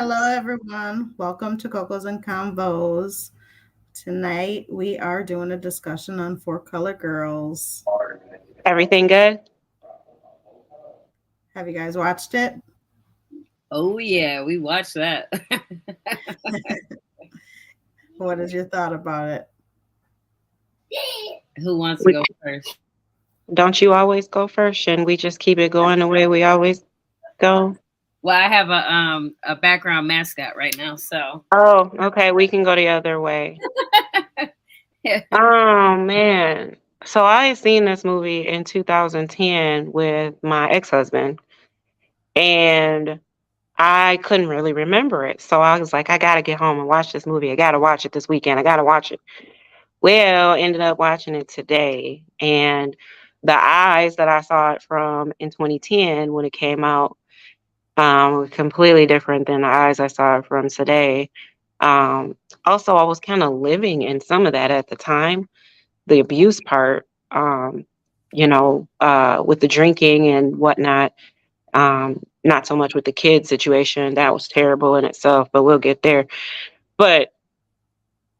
Hello, everyone. Welcome to Cocos and Convos. Tonight, we are doing a discussion on Four Color Girls. Everything good? Have you guys watched it? Oh yeah, we watched that. What is your thought about it? Who wants to We, go first? don't you always go first? And we just keep it going the way we always go? Well, I have a background mascot right now, so Oh, okay. We can go the other way. Oh, man. So I had seen this movie in 2010 with my ex-husband, and I couldn't really remember it. So I was like, I got to get home and watch this movie. I got to watch it this weekend. I got to watch it. Well, ended up watching it today, and the eyes that I saw it from in 2010 when it came out were completely different than the eyes I saw it from today. Um, Also, I was kind of living in some of that at the time, the abuse part, with the drinking and whatnot. Not so much with the kid situation. That was terrible in itself, but we'll get there. But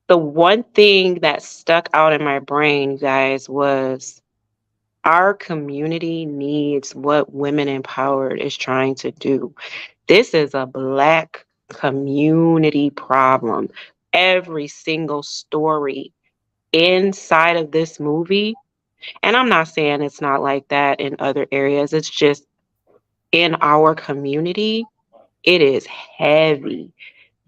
the one thing that stuck out in my brain, guys, was our community needs what Women Empowered is trying to do. This is a Black community problem. Every single story inside of this movie, and I'm not saying it's not like that in other areas, it's just in our community, it is heavy.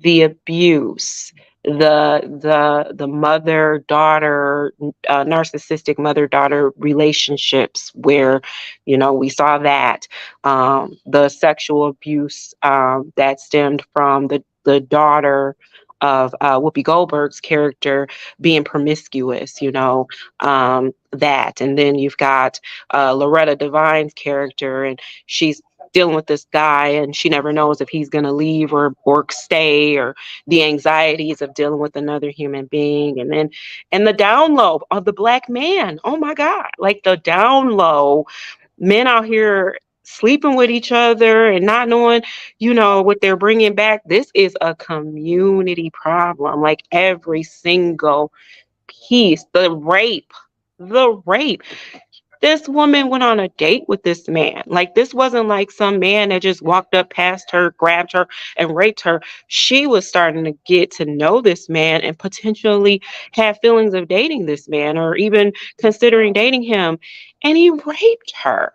The abuse, the mother daughter, narcissistic mother daughter relationships where we saw that, the sexual abuse that stemmed from the daughter of Whoopi Goldberg's character being promiscuous, that. And then you've got Loretta Devine's character, and she's dealing with this guy and she never knows if he's going to leave or stay, or the anxieties of dealing with another human being. And the down low of the Black man, oh my god, like the down low men out here sleeping with each other and not knowing what they're bringing back. This is a community problem, like every single piece. The rape. This woman went on a date with this man. Like, this wasn't like some man that just walked up past her, grabbed her, and raped her. She was starting to get to know this man and potentially have feelings of dating this man or even considering dating him. And he raped her.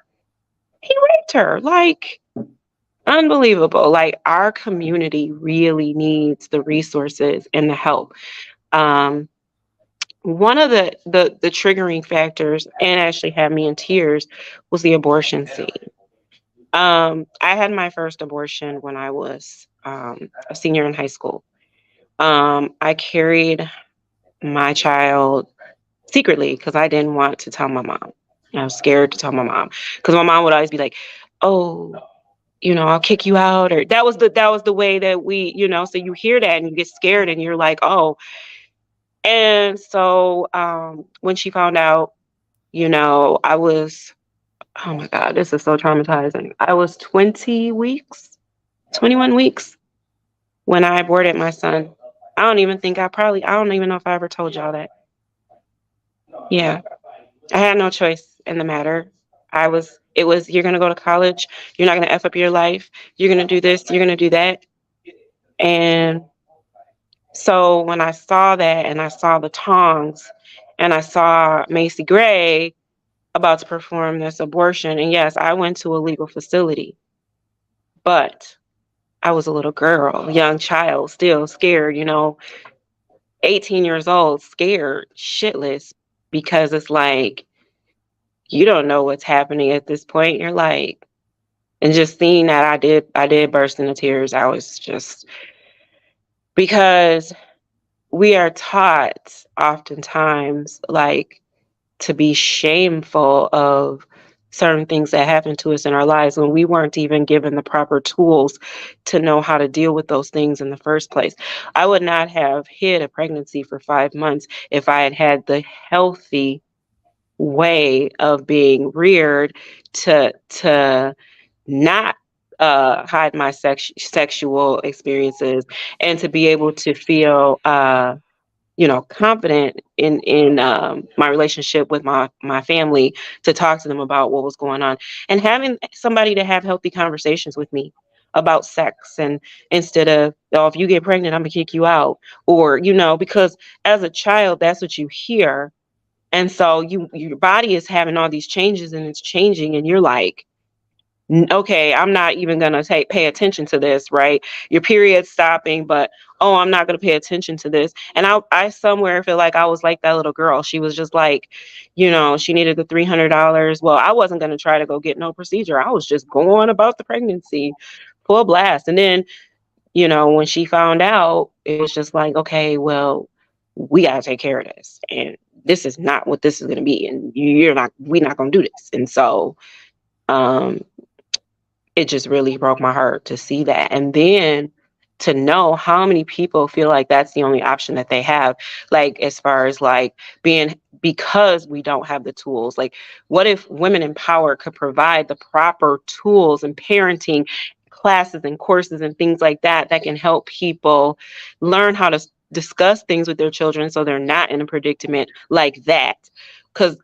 He raped her. Like, unbelievable. Like, our community really needs the resources and the help. Um, One of the triggering factors, and actually had me in tears, was the abortion scene. I had my first abortion when I was a senior in high school. I carried my child secretly because I didn't want to tell my mom. I was scared to tell my mom because my mom would always be like, "Oh, I'll kick you out," or that was the way that we. So you hear that and you get scared and you're like, "Oh." And so when she found out, I was, oh my God, this is so traumatizing. I was 20 weeks, 21 weeks when I aborted my son. I don't even know if I ever told y'all that. Yeah, I had no choice in the matter. You're going to go to college. You're not going to F up your life. You're going to do this. You're going to do that. And so when I saw that and I saw the tongs and I saw Macy Gray about to perform this abortion, and yes, I went to a legal facility, but I was a little girl, young child, still scared, 18 years old, scared, shitless, because it's like, you don't know what's happening at this point. You're like, and just seeing that, I did burst into tears. I was just, because we are taught oftentimes, like, to be shameful of certain things that happen to us in our lives when we weren't even given the proper tools to know how to deal with those things in the first place. I would not have hid a pregnancy for 5 months if I had had the healthy way of being reared to not hide my sexual experiences, and to be able to feel confident in my relationship with my family, to talk to them about what was going on, and having somebody to have healthy conversations with me about sex, and instead of, oh, if you get pregnant, I'm gonna kick you out, or because as a child that's what you hear, and so your body is having all these changes and it's changing, and you're like, okay, I'm not even gonna pay attention to this, right? Your period's stopping, but oh, I'm not gonna pay attention to this. And I somewhere feel like I was like that little girl. She was just like, she needed the $300. Well, I wasn't gonna try to go get no procedure. I was just going about the pregnancy, full blast. And then, when she found out, it was just like, okay, well, we gotta take care of this, and this is not what this is gonna be, and we're not gonna do this. And so, um it just really broke my heart to see that. And then to know how many people feel like that's the only option that they have, like as far as like being, because we don't have the tools. Like, what if Women in Power could provide the proper tools and parenting classes and courses and things like that can help people learn how to discuss things with their children so they're not in a predicament like that? Because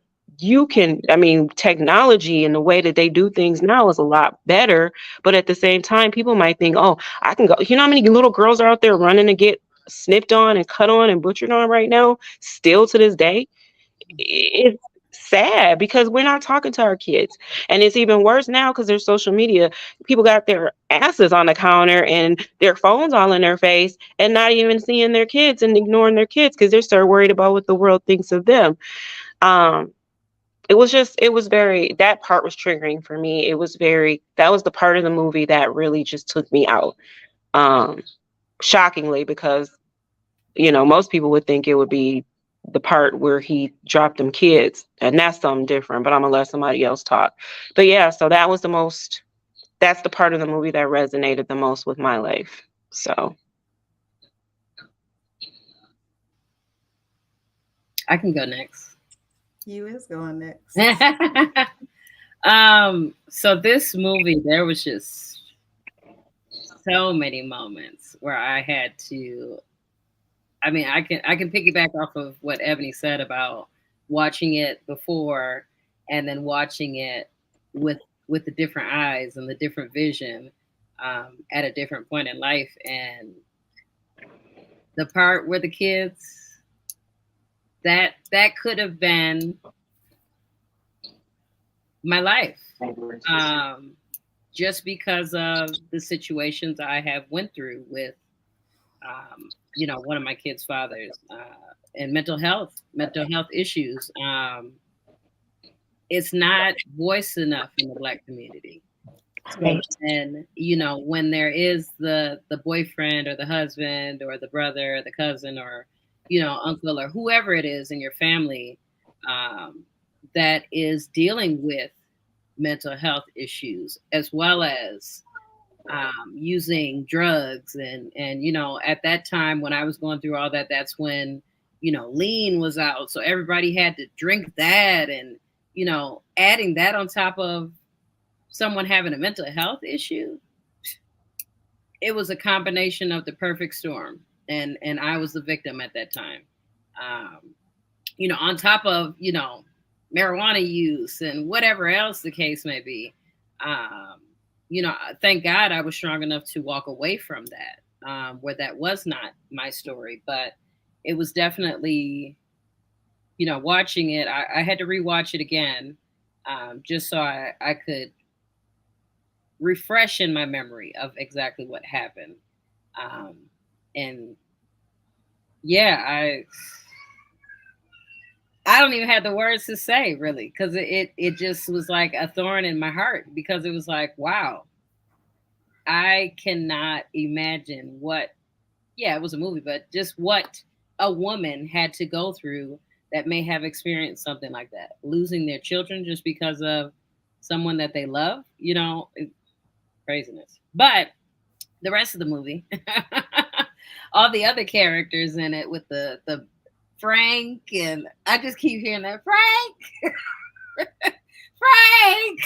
technology and the way that they do things now is a lot better. But at the same time, people might think, oh, I can go. How many little girls are out there running to get snipped on and cut on and butchered on right now, still to this day? It's sad because we're not talking to our kids. And it's even worse now because there's social media. People got their asses on the counter and their phones all in their face and not even seeing their kids and ignoring their kids because they're so worried about what the world thinks of them. Um, it was very, that part was triggering for me. That was the part of the movie that really just took me out. Um, Shockingly, because, most people would think it would be the part where he dropped them kids, and that's something different, but I'm gonna let somebody else talk. But yeah, so that's the part of the movie that resonated the most with my life. So. I can go next. You is going next. So this movie, there was just so many moments where I had to. I can piggyback off of what Ebony said about watching it before and then watching it with the different eyes and the different vision at a different point in life, and the part where the kids, that could have been my life, just because of the situations I have went through with one of my kids' fathers, and mental health issues. It's not voiced enough in the Black community. So, and when there is the boyfriend or the husband or the brother or the cousin or uncle or whoever it is in your family that is dealing with mental health issues, as well as using drugs, and at that time when I was going through all that, that's when lean was out, so everybody had to drink that, and adding that on top of someone having a mental health issue, it was a combination of the perfect storm, and I was the victim at that time. On top of marijuana use and whatever else the case may be. Thank God I was strong enough to walk away from that, where that was not my story. But it was definitely, watching it, I had to rewatch it again, just so I could refresh in my memory of exactly what happened. And yeah, I don't even have the words to say, really, because it just was like a thorn in my heart, because it was like, wow, I cannot imagine it was a movie, but just what a woman had to go through that may have experienced something like that, losing their children just because of someone that they love, craziness. But the rest of the movie, all the other characters in it with the Frank, and I just keep hearing that Frank, Frank.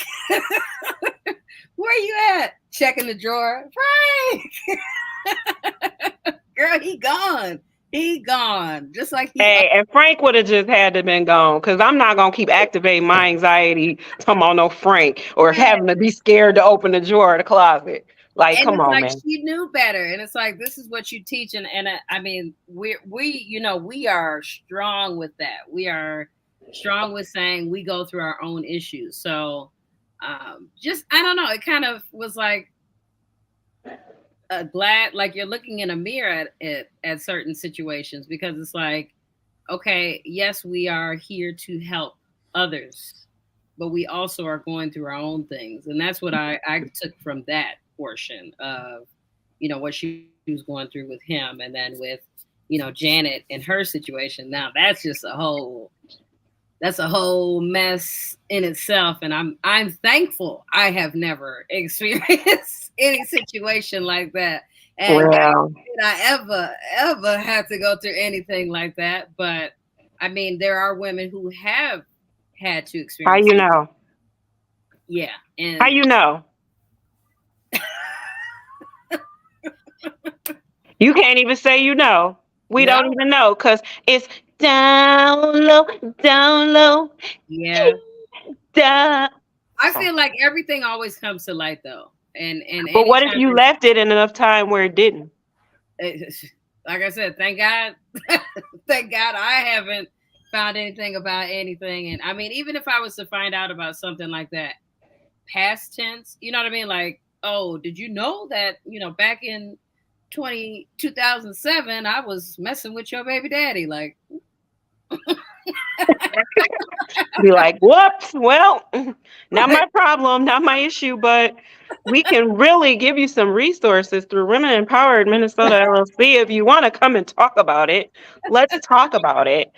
Where you at? Checking the drawer. Frank! Girl, he gone. He gone. Just like he Hey, and Frank would have just had to been gone because I'm not gonna keep activating my anxiety talking about no Frank or having to be scared to open the drawer of the closet. Like, and come it's on, like man. she knew better, and it's like this is what you teach, and I mean we are strong with that. We are strong with saying we go through our own issues. So just I don't know, it kind of was like glad, like you're looking in a mirror at certain situations, because it's like, okay, yes, we are here to help others, but we also are going through our own things. And that's what I took from that portion of, what she was going through with him. And then with, Janet and her situation. Now that's a whole mess in itself. And I'm thankful I have never experienced any situation like that. And God Well, forbid I ever have to go through anything like that. But I mean, there are women who have had to how experience you it. know? Yeah. How And you know? You can't even say you know. We no, don't even know because it's down low, yeah. down. I feel like everything always comes to light though. And But what if anytime you left it in enough time where it didn't? like I said, thank God, thank God I haven't found anything about anything. And I mean, even if I was to find out about something like that, past tense, you know what I mean? Like, oh, did you know that, back in 2007, I was messing with your baby daddy? Like, Be like, whoops, well, not my problem, not my issue, but we can really give you some resources through Women Empowered Minnesota LLC. If you want to come and talk about it, let's talk about it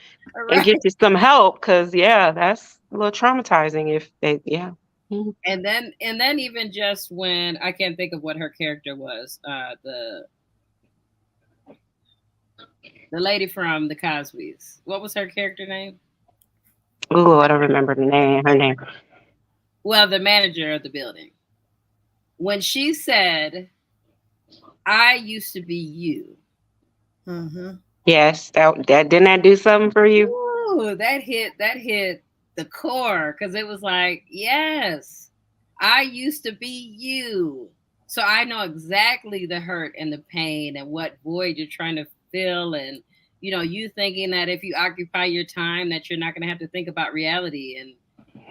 and get right. you some help. Cause yeah, that's a little traumatizing if they, yeah. Mhm. And then even just when I can't think of what her character was, the lady from the Cosby's. What was her character name? Ooh, I don't remember the name, her name. Well, the manager of the building. When she said, "I used to be you." Mm-hmm. Yes, that didn't that do something for you? Ooh, that hit the core, because it was like, yes, I used to be you. So I know exactly the hurt and the pain and what void you're trying to fill, and you thinking that if you occupy your time that you're not going to have to think about reality and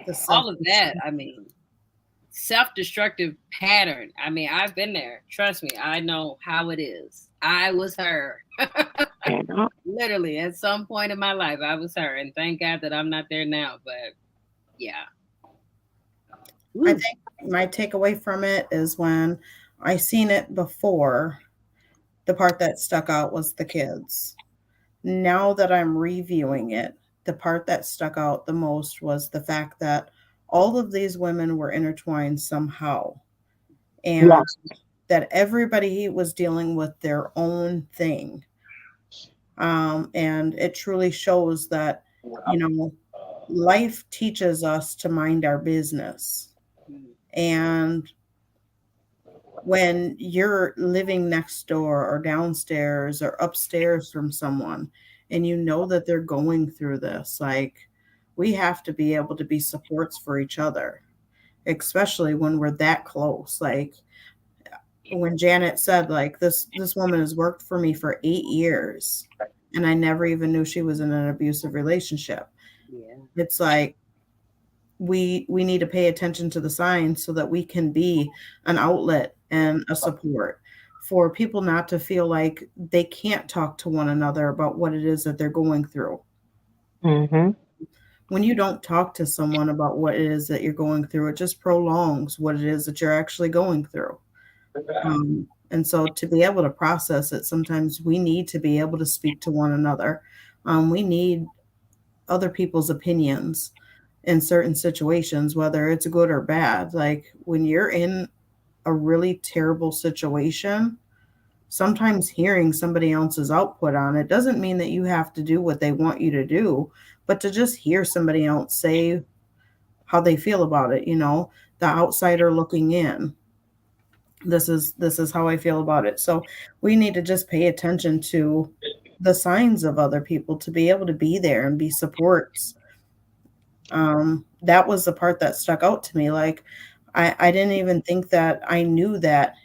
The all of that. self-esteem. I mean, self-destructive pattern. I mean, I've been there. Trust me, I know how it is. I was her. You know? Literally, at some point in my life, I was her, and thank God that I'm not there now. But yeah. I Woo. think my takeaway from it is when I seen it before, the part that stuck out was the kids. Now that I'm reviewing it, the part that stuck out the most was the fact that all of these women were intertwined somehow, and Yes. that everybody was dealing with their own thing. And it truly shows that, you know, life teaches us to mind our business. Mm. And when you're living next door or downstairs or upstairs from someone and you know that they're going through this, like, we have to be able to be supports for each other, especially when we're that close. Like when Janet said, like, this woman has worked for me for 8 years and I never even knew she was in an abusive relationship. Yeah. It's like we need to pay attention to the signs so that we can be an outlet and a support for people, not to feel like they can't talk to one another about what it is that they're going through. Mm-hmm. When you don't talk to someone about what it is that you're going through, it just prolongs what it is that you're actually going through. And so to be able to process it, sometimes we need to be able to speak to one another. We need other people's opinions in certain situations, whether it's good or bad. Like when you're in a really terrible situation, sometimes hearing somebody else's output on it doesn't mean that you have to do what they want you to do, but to just hear somebody else say how they feel about it, the outsider looking in. This is how I feel about it. So we need to just pay attention to the signs of other people to be able to be there and be supports. That was the part that stuck out to me. Like I didn't even think that I knew that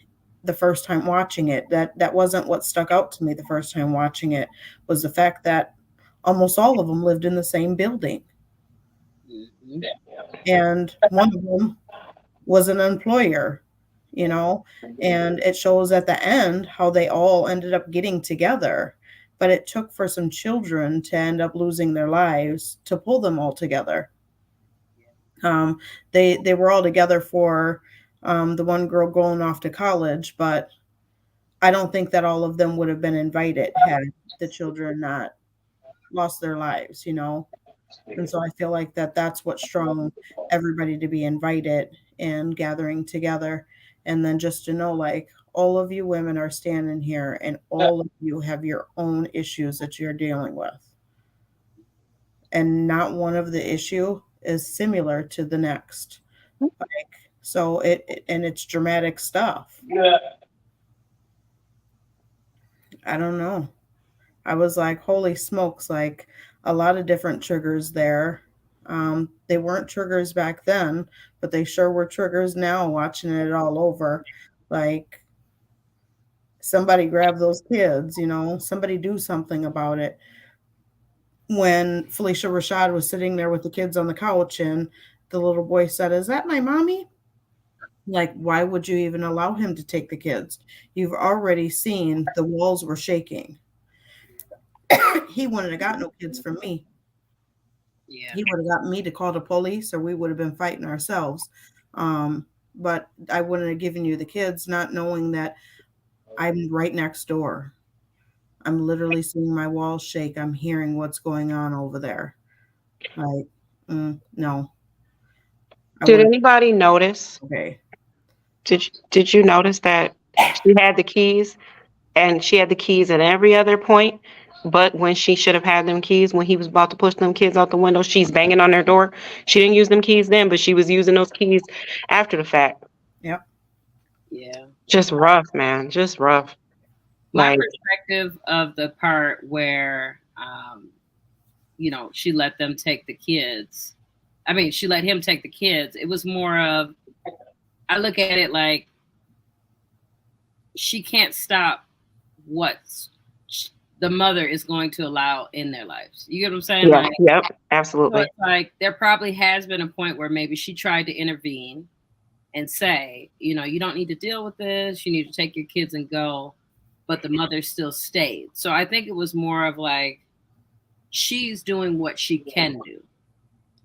the first time watching it. That wasn't what stuck out to me the first time watching it, was the fact that almost all of them lived in the same building. Mhm. And one of them was an employer, you know, and it shows at the end how they all ended up getting together. But it took for some children to end up losing their lives to pull them all together. Um, they were all together for the one girl going off to college, but I don't think that all of them would have been invited had the children not lost their lives, you know. And so I feel like that's what strung everybody to be invited and gathering together. And then just to know, like, all of you women are standing here and all of you have your own issues that you're dealing with. And not one of the issue is similar to the next. Like, so and it's dramatic stuff. I don't know. I was like, holy smokes, like a lot of different triggers there. They weren't triggers back then, but they sure were triggers now watching it all over. Like, somebody grab those kids, you know, somebody do something about it. When Felicia Rashad was sitting there with the kids on the couch and the little boy said, "Is that my mommy?" Like, why would you even allow him to take the kids? You've already seen the walls were shaking. He wouldn't have got no kids from me. Yeah. He would have got me to call the police or we would have been fighting ourselves. But I wouldn't have given you the kids, not knowing that I'm right next door. I'm literally seeing my walls shake. I'm hearing what's going on over there. Like, no, I Did would anybody notice? have, okay. Did you notice that she had the keys, and she had the keys at every other point, but when she should have had them keys when he was about to push them kids out the window, she's banging on their door. She didn't use them keys then, but she was using those keys after the fact. Yep. Yeah. Just rough, man. Just rough. My Like, perspective of the part where, she let them take the kids. I mean, she let him take the kids. It was more of, I look at it like she can't stop what the mother is going to allow in their lives. You get what I'm saying? yeah, Like, yep, so absolutely. it's like there probably has been a point where maybe she tried to intervene and say, you don't need to deal with this. You need to take your kids and go. But the mother still stayed. So I think it was more of like she's doing what she can do.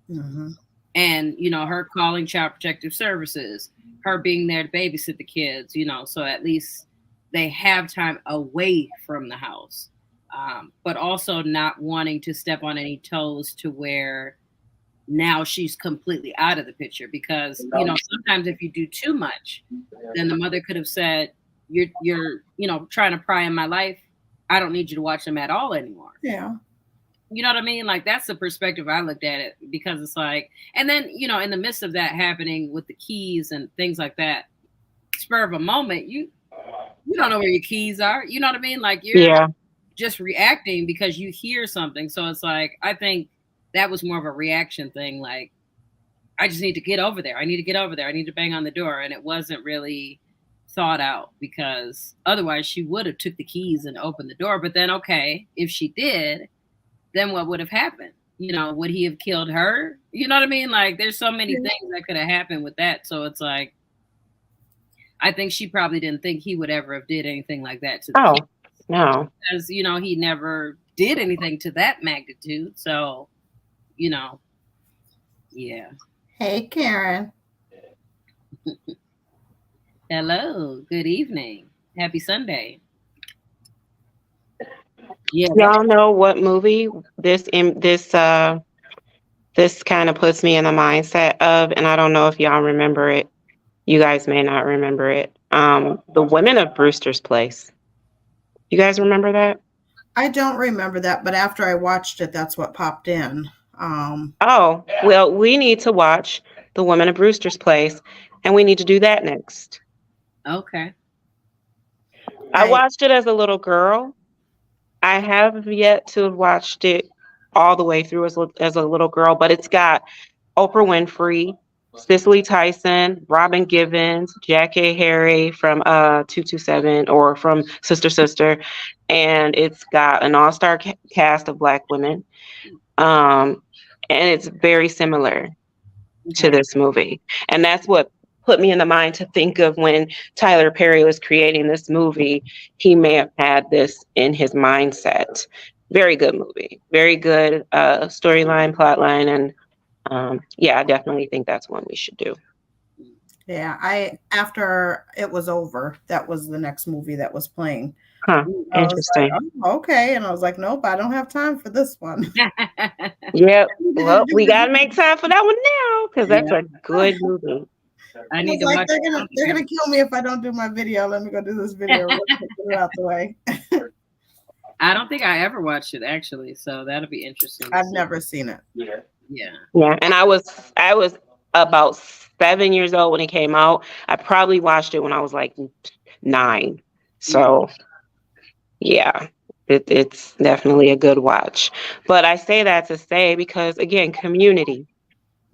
Mm-hmm. And, her calling child protective services, her being there to babysit the kids, so at least they have time away from the house. But also not wanting to step on any toes to where now she's completely out of the picture because sometimes if you do too much, then the mother could have said, you're trying to pry in my life. I don't need you to watch them at all anymore. Yeah. You know what I mean? Like that's the perspective I looked at it, because it's like, and then in the midst of that happening with the keys and things like that, spur of a moment, you don't know where your keys are. You know what I mean? Like you're Yeah. just reacting because you hear something. So it's like, I think that was more of a reaction thing. Like, I just need to get over there. I need to get over there. I need to bang on the door. And it wasn't really thought out, because otherwise she would have took the keys and opened the door. But then, okay, if she did, then what would have happened? Would he have killed her? You know what I mean? Like there's so many things that could have happened with that. So it's like, I think she probably didn't think he would ever have did anything like that to the Oh, kids. no. Because, he never did anything to that magnitude. So, yeah. Hey, Karen. Hello. Good evening. Happy Sunday. Yeah. Y'all know what movie this kind of puts me in the mindset of, and I don't know if y'all remember it. You guys may not remember it. The Women of Brewster's Place. You guys remember that? I don't remember that, but after I watched it, that's what popped in. Oh, well, we need to watch The Women of Brewster's Place, and we need to do that next. Okay. I I watched it as a little girl. I have yet to have watched it all the way through as a little girl, but it's got Oprah Winfrey, Cicely Tyson, Robin Givens, Jackie Harry from 227 or from Sister Sister, and it's got an all-star cast of Black women. Um, and it's very similar to Okay. this movie. And that's what put me in the mind to think of when Tyler Perry was creating this movie. He may have had this in his mindset. Very good movie. Very good storyline, plot line. And yeah, I definitely think that's one we should do. yeah, I after it was over, that was the next movie that was playing. Huh. I was like, Interesting. "Oh, okay," and I was like, "Nope, I don't have time for this one." Yep. I needed to Well, do we this. got to make time for that one now because that's Yeah. a good movie. I I need was to like, watch they're gonna kill me if I don't do my video. Let me go do this video real quick, get it out the way. I don't think I ever watched it actually, so that'll be interesting to I've see. never seen it. Yeah. Yeah. And I was about 7 years old when it came out. I probably watched it when I was like 9. So yeah, it's definitely a good watch. But I say that to say because again, community,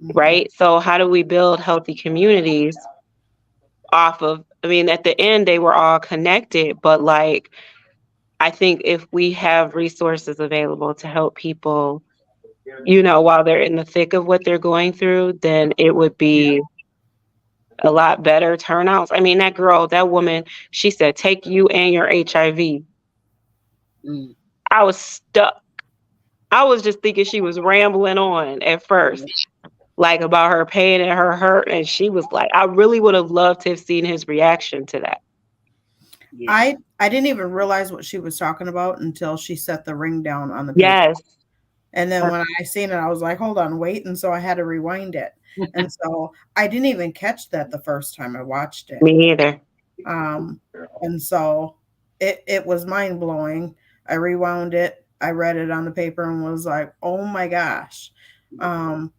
Mhm. right? So how do we build healthy communities off of, I mean, at the end they were all connected, but like I think if we have resources available to help people, while they're in the thick of what they're going through, then it would Yeah. be a lot better turnouts. I mean, that woman, she said, take you and your HIV. Mm. I was stuck. I was just thinking she was rambling on at first, like about her pain and her hurt. And she was like, I really would have loved to have seen his reaction to that. Yeah. I didn't even realize what she was talking about until she set the ring down on the paper. Yes. And then when I seen it, I was like, hold on, wait. And so I had to rewind it. And so I didn't even catch that the first time I watched it. Me either. Um, and so it was mind blowing. I rewound it. I read it on the paper and was like, oh my gosh. I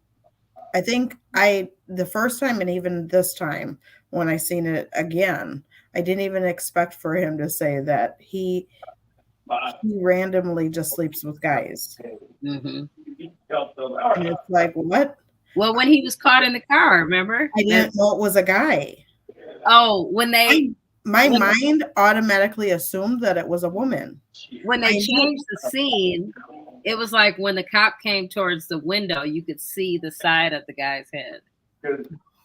think the first time and even this time when I seen it again, I didn't even expect for him to say that he randomly just sleeps with guys. Hmm. And it's like, what? Well, when he was caught in the car, remember? I didn't know it was a guy. Oh, when they My when mind automatically assumed that it was a woman. when I they knew changed the scene, it was like when the cop came towards the window, you could see the side of the guy's head.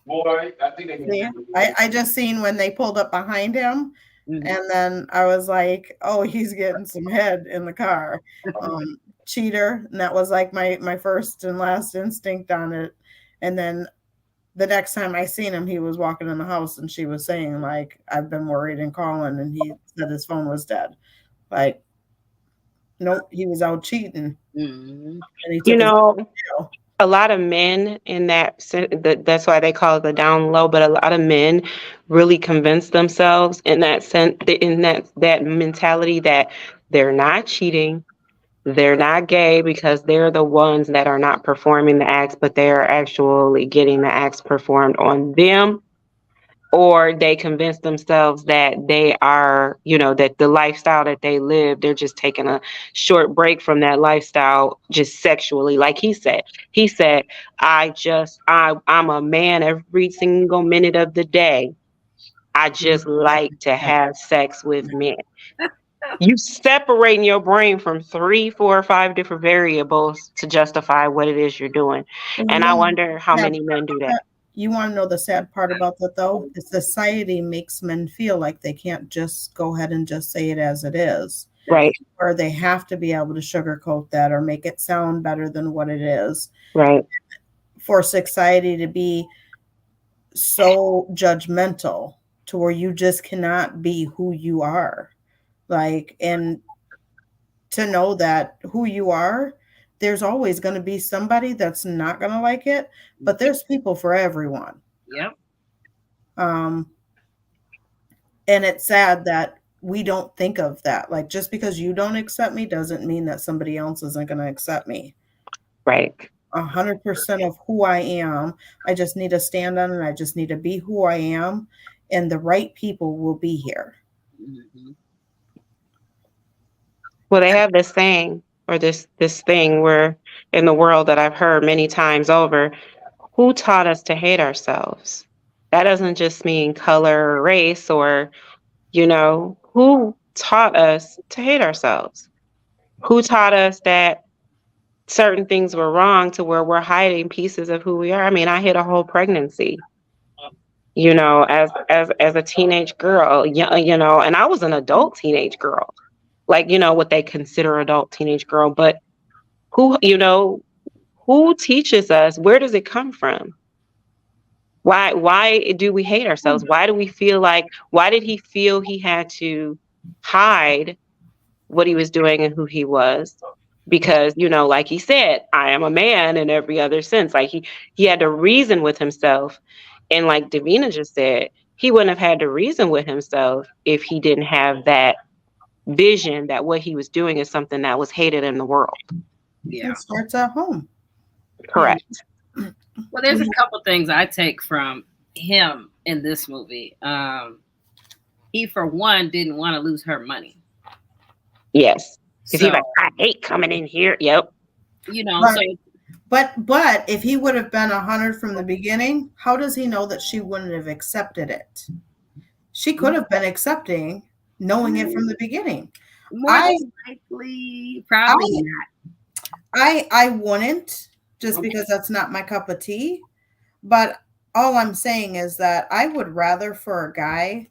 Boy, I think they see, can. I just seen when they pulled up behind him, Mhm. and then I was like, oh, he's getting some head in the car. Cheater. And that was like my first and last instinct on it. And then the next time I seen him, he was walking in the house and she was saying, like, I've been worried and calling, and he said his phone was dead. Like, nope, he was out cheating Mhm. and he You took his know, video. a lot of men in that's why they call it the down low, but a lot of men really convince themselves in that sense, in that mentality that they're not cheating, they're not gay because they're the ones that are not performing the acts, but they are actually getting the acts performed on them. Or they convince themselves that they are, that the lifestyle that they live, they're just taking a short break from that lifestyle just sexually. Like he said, I'm a man every single minute of the day. I just like to have sex with men. You separating your brain from 3, 4, or 5 different variables to justify what it is you're doing. And And I wonder how many men do that. you want to know the sad part about that, though? Is society makes men feel like they can't just go ahead and just say it as it is, Right, or they have to be able to sugarcoat that or make it sound better than what it is right. for society to be so judgmental to where you just cannot be who you are. Like, and to know that who you are, there's always going to be somebody that's not going to like it, but there's people for everyone. Yep. Um, and it's sad that we don't think of that. Like, just because you don't accept me doesn't mean that somebody else isn't going to accept me. Right. 100% of who I am. I just need to stand on it. I just need to be who I am. and the right people will be here. Mm-hmm. Well, they have this saying or this thing where in the world that I've heard many times over, who taught us to hate ourselves? That doesn't just mean color or race or, who taught us to hate ourselves? Who taught us that certain things were wrong to where we're hiding pieces of who we are? I mean, I hid a whole pregnancy, as a teenage girl, and I was an adult teenage girl, like, what they consider adult teenage girl, but who teaches us? Where does it come from? Why do we hate ourselves? Why do we feel like, why did he feel he had to hide what he was doing and who he was? Because, like he said, I am a man in every other sense. Like he had to reason with himself. And like Davina just said, he wouldn't have had to reason with himself if he didn't have that vision that what he was doing is something that was hated in the world. Yeah. It starts at home. Correct. Well, there's a couple things I take from him in this movie. He, for one, didn't want to lose her money. Yes. Because So, he's like, I hate coming in here. Yep. Right. But if he would have been 100 from the beginning, how does he know that she wouldn't have accepted it? She could have been accepting, knowing it from the beginning. More than likely, probably not. I wouldn't, just because that's not my cup of tea. But all I'm saying is that I would rather for a guy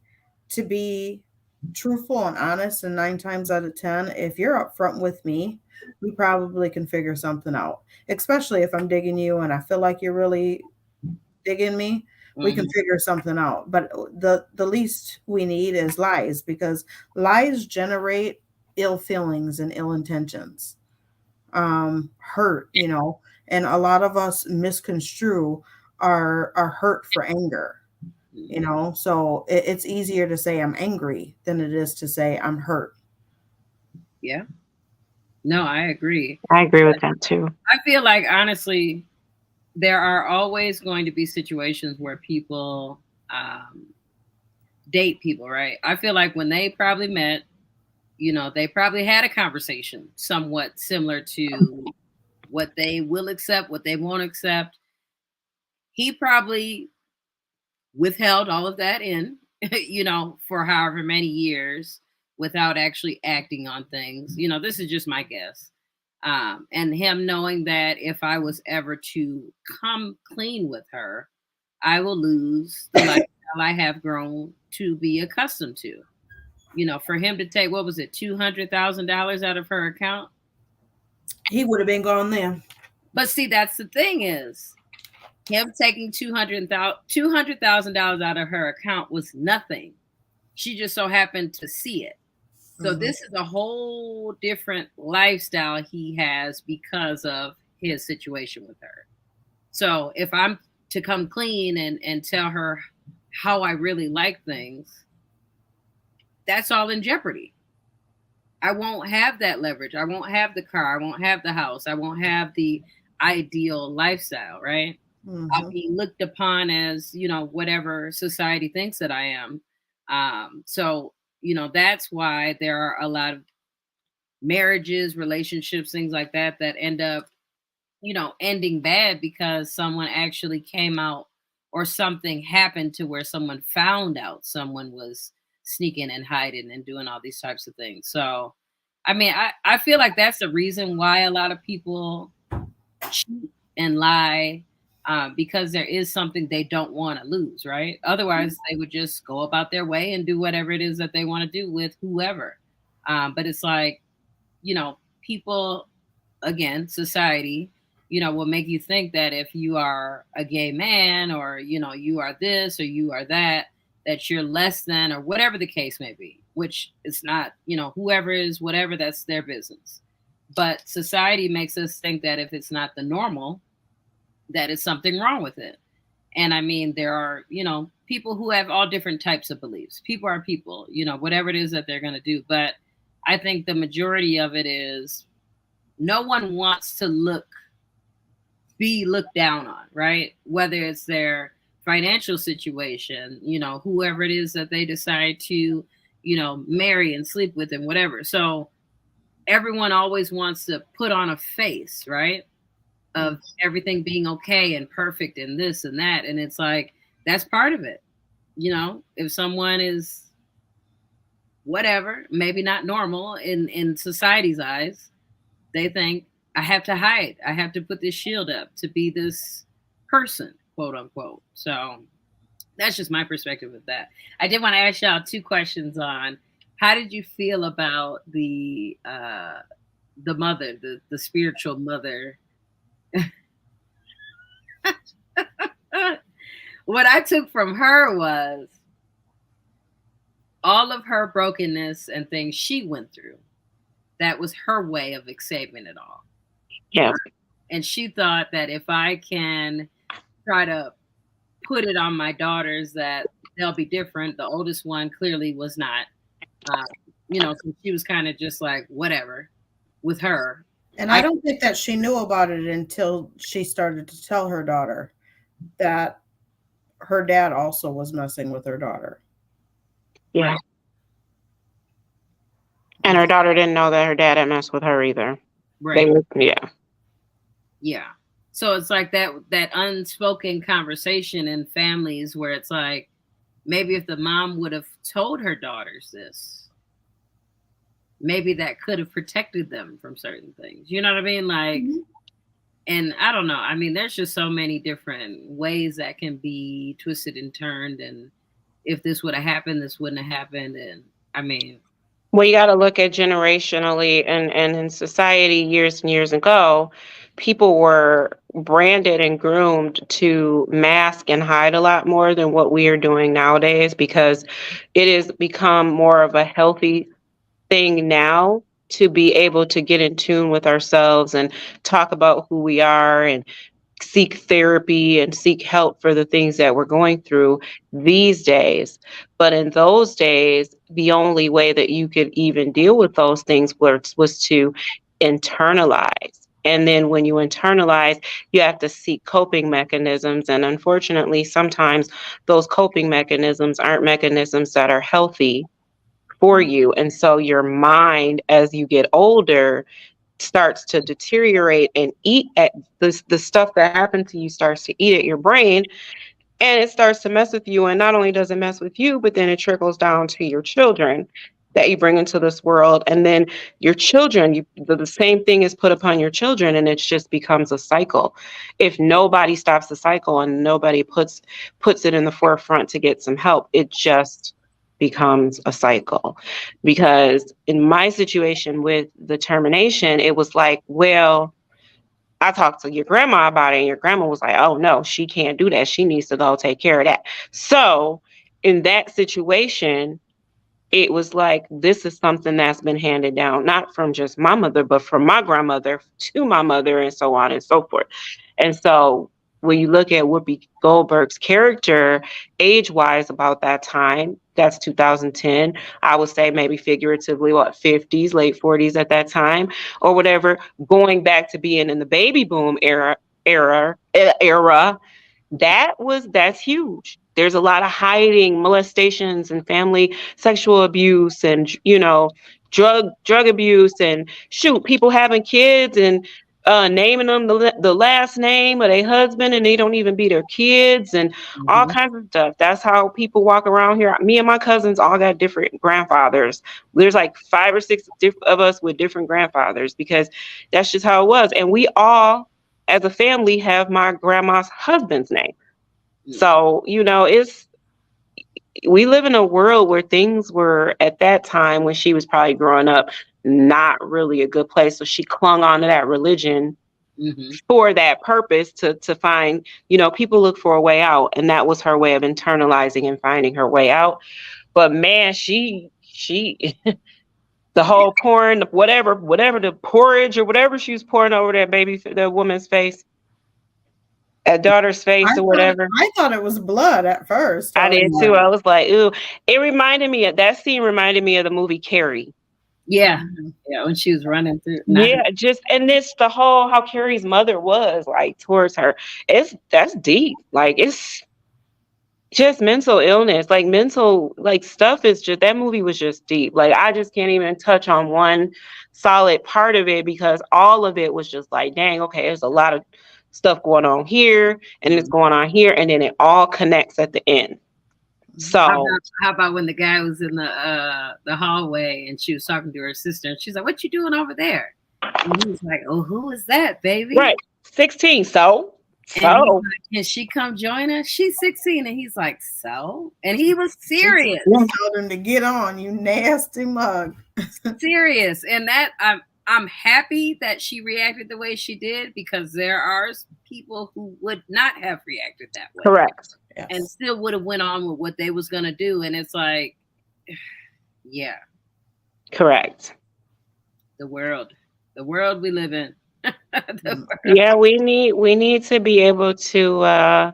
to be truthful and honest, and 9 times out of 10, if you're upfront with me, we probably can figure something out. Especially if I'm digging you and I feel like you're really digging me, we can figure something out. But the least we need is lies, because lies generate ill feelings and ill intentions, hurt, and a lot of us misconstrue our hurt for anger, so it's easier to say I'm angry than it is to say I'm hurt. Yeah. No, I agree. I agree with that too. I feel like, honestly, there are always going to be situations where people date people, right? I feel like when they probably met, they probably had a conversation somewhat similar to what they will accept, what they won't accept. He probably withheld all of that in, for however many years without actually acting on things. This is just my guess. And him knowing that if I was ever to come clean with her, I will lose the lifestyle I have grown to be accustomed to. For him to take, what was it, $200,000 out of her account? He would have been gone then. But see, that's the thing is, him taking $200,000 out of her account was nothing. She just so happened to see it. So this is a whole different lifestyle he has because of his situation with her. So if I'm to come clean and tell her how I really like things, that's all in jeopardy. I won't have that leverage. I won't have the car. I won't have the house. I won't have the ideal lifestyle, right? I'll be looked upon as, whatever society thinks that I am. So, that's why there are a lot of marriages, relationships, things like that end up, ending bad because someone actually came out or something happened to where someone found out someone was sneaking and hiding and doing all these types of things. So, I mean, I feel like that's the reason why a lot of people cheat and lie, because there is something they don't want to lose, right? Otherwise, they would just go about their way and do whatever it is that they want to do with whoever. But it's like, people, again, society, will make you think that if you are a gay man or, you are this or you are that you're less than, or whatever the case may be, which it's not, whoever is whatever, that's their business. But society makes us think that if it's not the normal, that is something wrong with it. And I mean, there are, people who have all different types of beliefs. People are people, whatever it is that they're going to do. But I think the majority of it is no one wants to be looked down on, right? Whether it's their financial situation, whoever it is that they decide to, marry and sleep with and whatever. So everyone always wants to put on a face, right? Of everything being okay and perfect and this and that. And it's like, that's part of it. If someone is whatever, maybe not normal in society's eyes, they think I have to hide. I have to put this shield up to be this person, quote unquote. So that's just my perspective of that. I did want to ask y'all two questions on how did you feel about the mother, the spiritual mother. What I took from her was all of her brokenness and things she went through. That was her way of escaping it all. Yeah. And she thought that if I can try to put it on my daughters that they'll be different. The oldest one clearly was not. So she was kind of just like, whatever with her. And I don't think that she knew about it until she started to tell her daughter that her dad also was messing with her daughter. Yeah. And her daughter didn't know that her dad had messed with her either. Right. Yeah. Yeah. So it's like that unspoken conversation in families where it's like, maybe if the mom would have told her daughters this, maybe that could have protected them from certain things. You know what I mean? Like, and I don't know. I mean, there's just so many different ways that can be twisted and turned. And if this would have happened, this wouldn't have happened. And I mean, well, you got to look at generationally and in society years and years ago, people were branded and groomed to mask and hide a lot more than what we are doing nowadays, because it has become more of a healthy thing now to be able to get in tune with ourselves and talk about who we are and seek therapy and seek help for the things that we're going through these days. But in those days, the only way that you could even deal with those things was to internalize. And then when you internalize, you have to seek coping mechanisms. And unfortunately, sometimes those coping mechanisms aren't mechanisms that are healthy for you. And so your mind, as you get older, starts to deteriorate and eat at the stuff that happened to you starts to eat at your brain, and it starts to mess with you. And not only does it mess with you, but then it trickles down to your children that you bring into this world. And then your children, the same thing is put upon your children, and it just becomes a cycle. If nobody stops the cycle and nobody puts it in the forefront to get some help, it just becomes a cycle. Because in my situation with the termination, it was like, well, I talked to your grandma about it, and your grandma was like, oh no, she can't do that. She needs to go take care of that. So in that situation, it was like, this is something that's been handed down, not from just my mother, but from my grandmother to my mother, and so on and so forth. And so when you look at Whoopi Goldberg's character, age-wise, about that time, that's 2010, I would say maybe figuratively, 50s, late 40s at that time, or whatever, going back to being in the baby boom era, that's huge. There's a lot of hiding, molestations, and family sexual abuse, and drug abuse, and people having kids and naming them the last name of their husband, and they don't even be their kids, and all kinds of stuff. That's how people walk around here. Me and my cousins all got different grandfathers. There's like 5 or 6 of us with different grandfathers, because that's just how it was. And we all, as a family, have my grandma's husband's name. So, we live in a world where things were, at that time when she was probably growing up, not really a good place. So she clung on to that religion for that purpose, to find, people look for a way out. And that was her way of internalizing and finding her way out. But man, she the whole pouring, whatever, the porridge or whatever she was pouring over that woman's face, at daughter's face or whatever. I thought it was blood at first. I did too. I was like, ooh. That scene reminded me of the movie Carrie. Yeah. Yeah, when she was running through. And this, the whole, how Carrie's mother was like towards her. That's deep. Like, it's just mental illness, like mental, like stuff is just, that movie was just deep. Like I just can't even touch on one solid part of it because all of it was just like, dang, okay, there's a lot of stuff going on here and it's going on here, and then it all connects at the end. So How about when the guy was in the hallway and she was talking to her sister and she's like, "What you doing over there?" And he's like, "Oh, who is that, baby?" right, 16. And he's like, "Can she come join us?" She's 16, and he's like, "So?" And he was serious. Told him to get on, you nasty mug. Serious. And that I'm happy that she reacted the way she did, because there are people who would not have reacted that way. Correct. Yes. And still would have went on with what they was gonna do. And it's like, yeah. Correct. The world we live in. Yeah, we need to be able to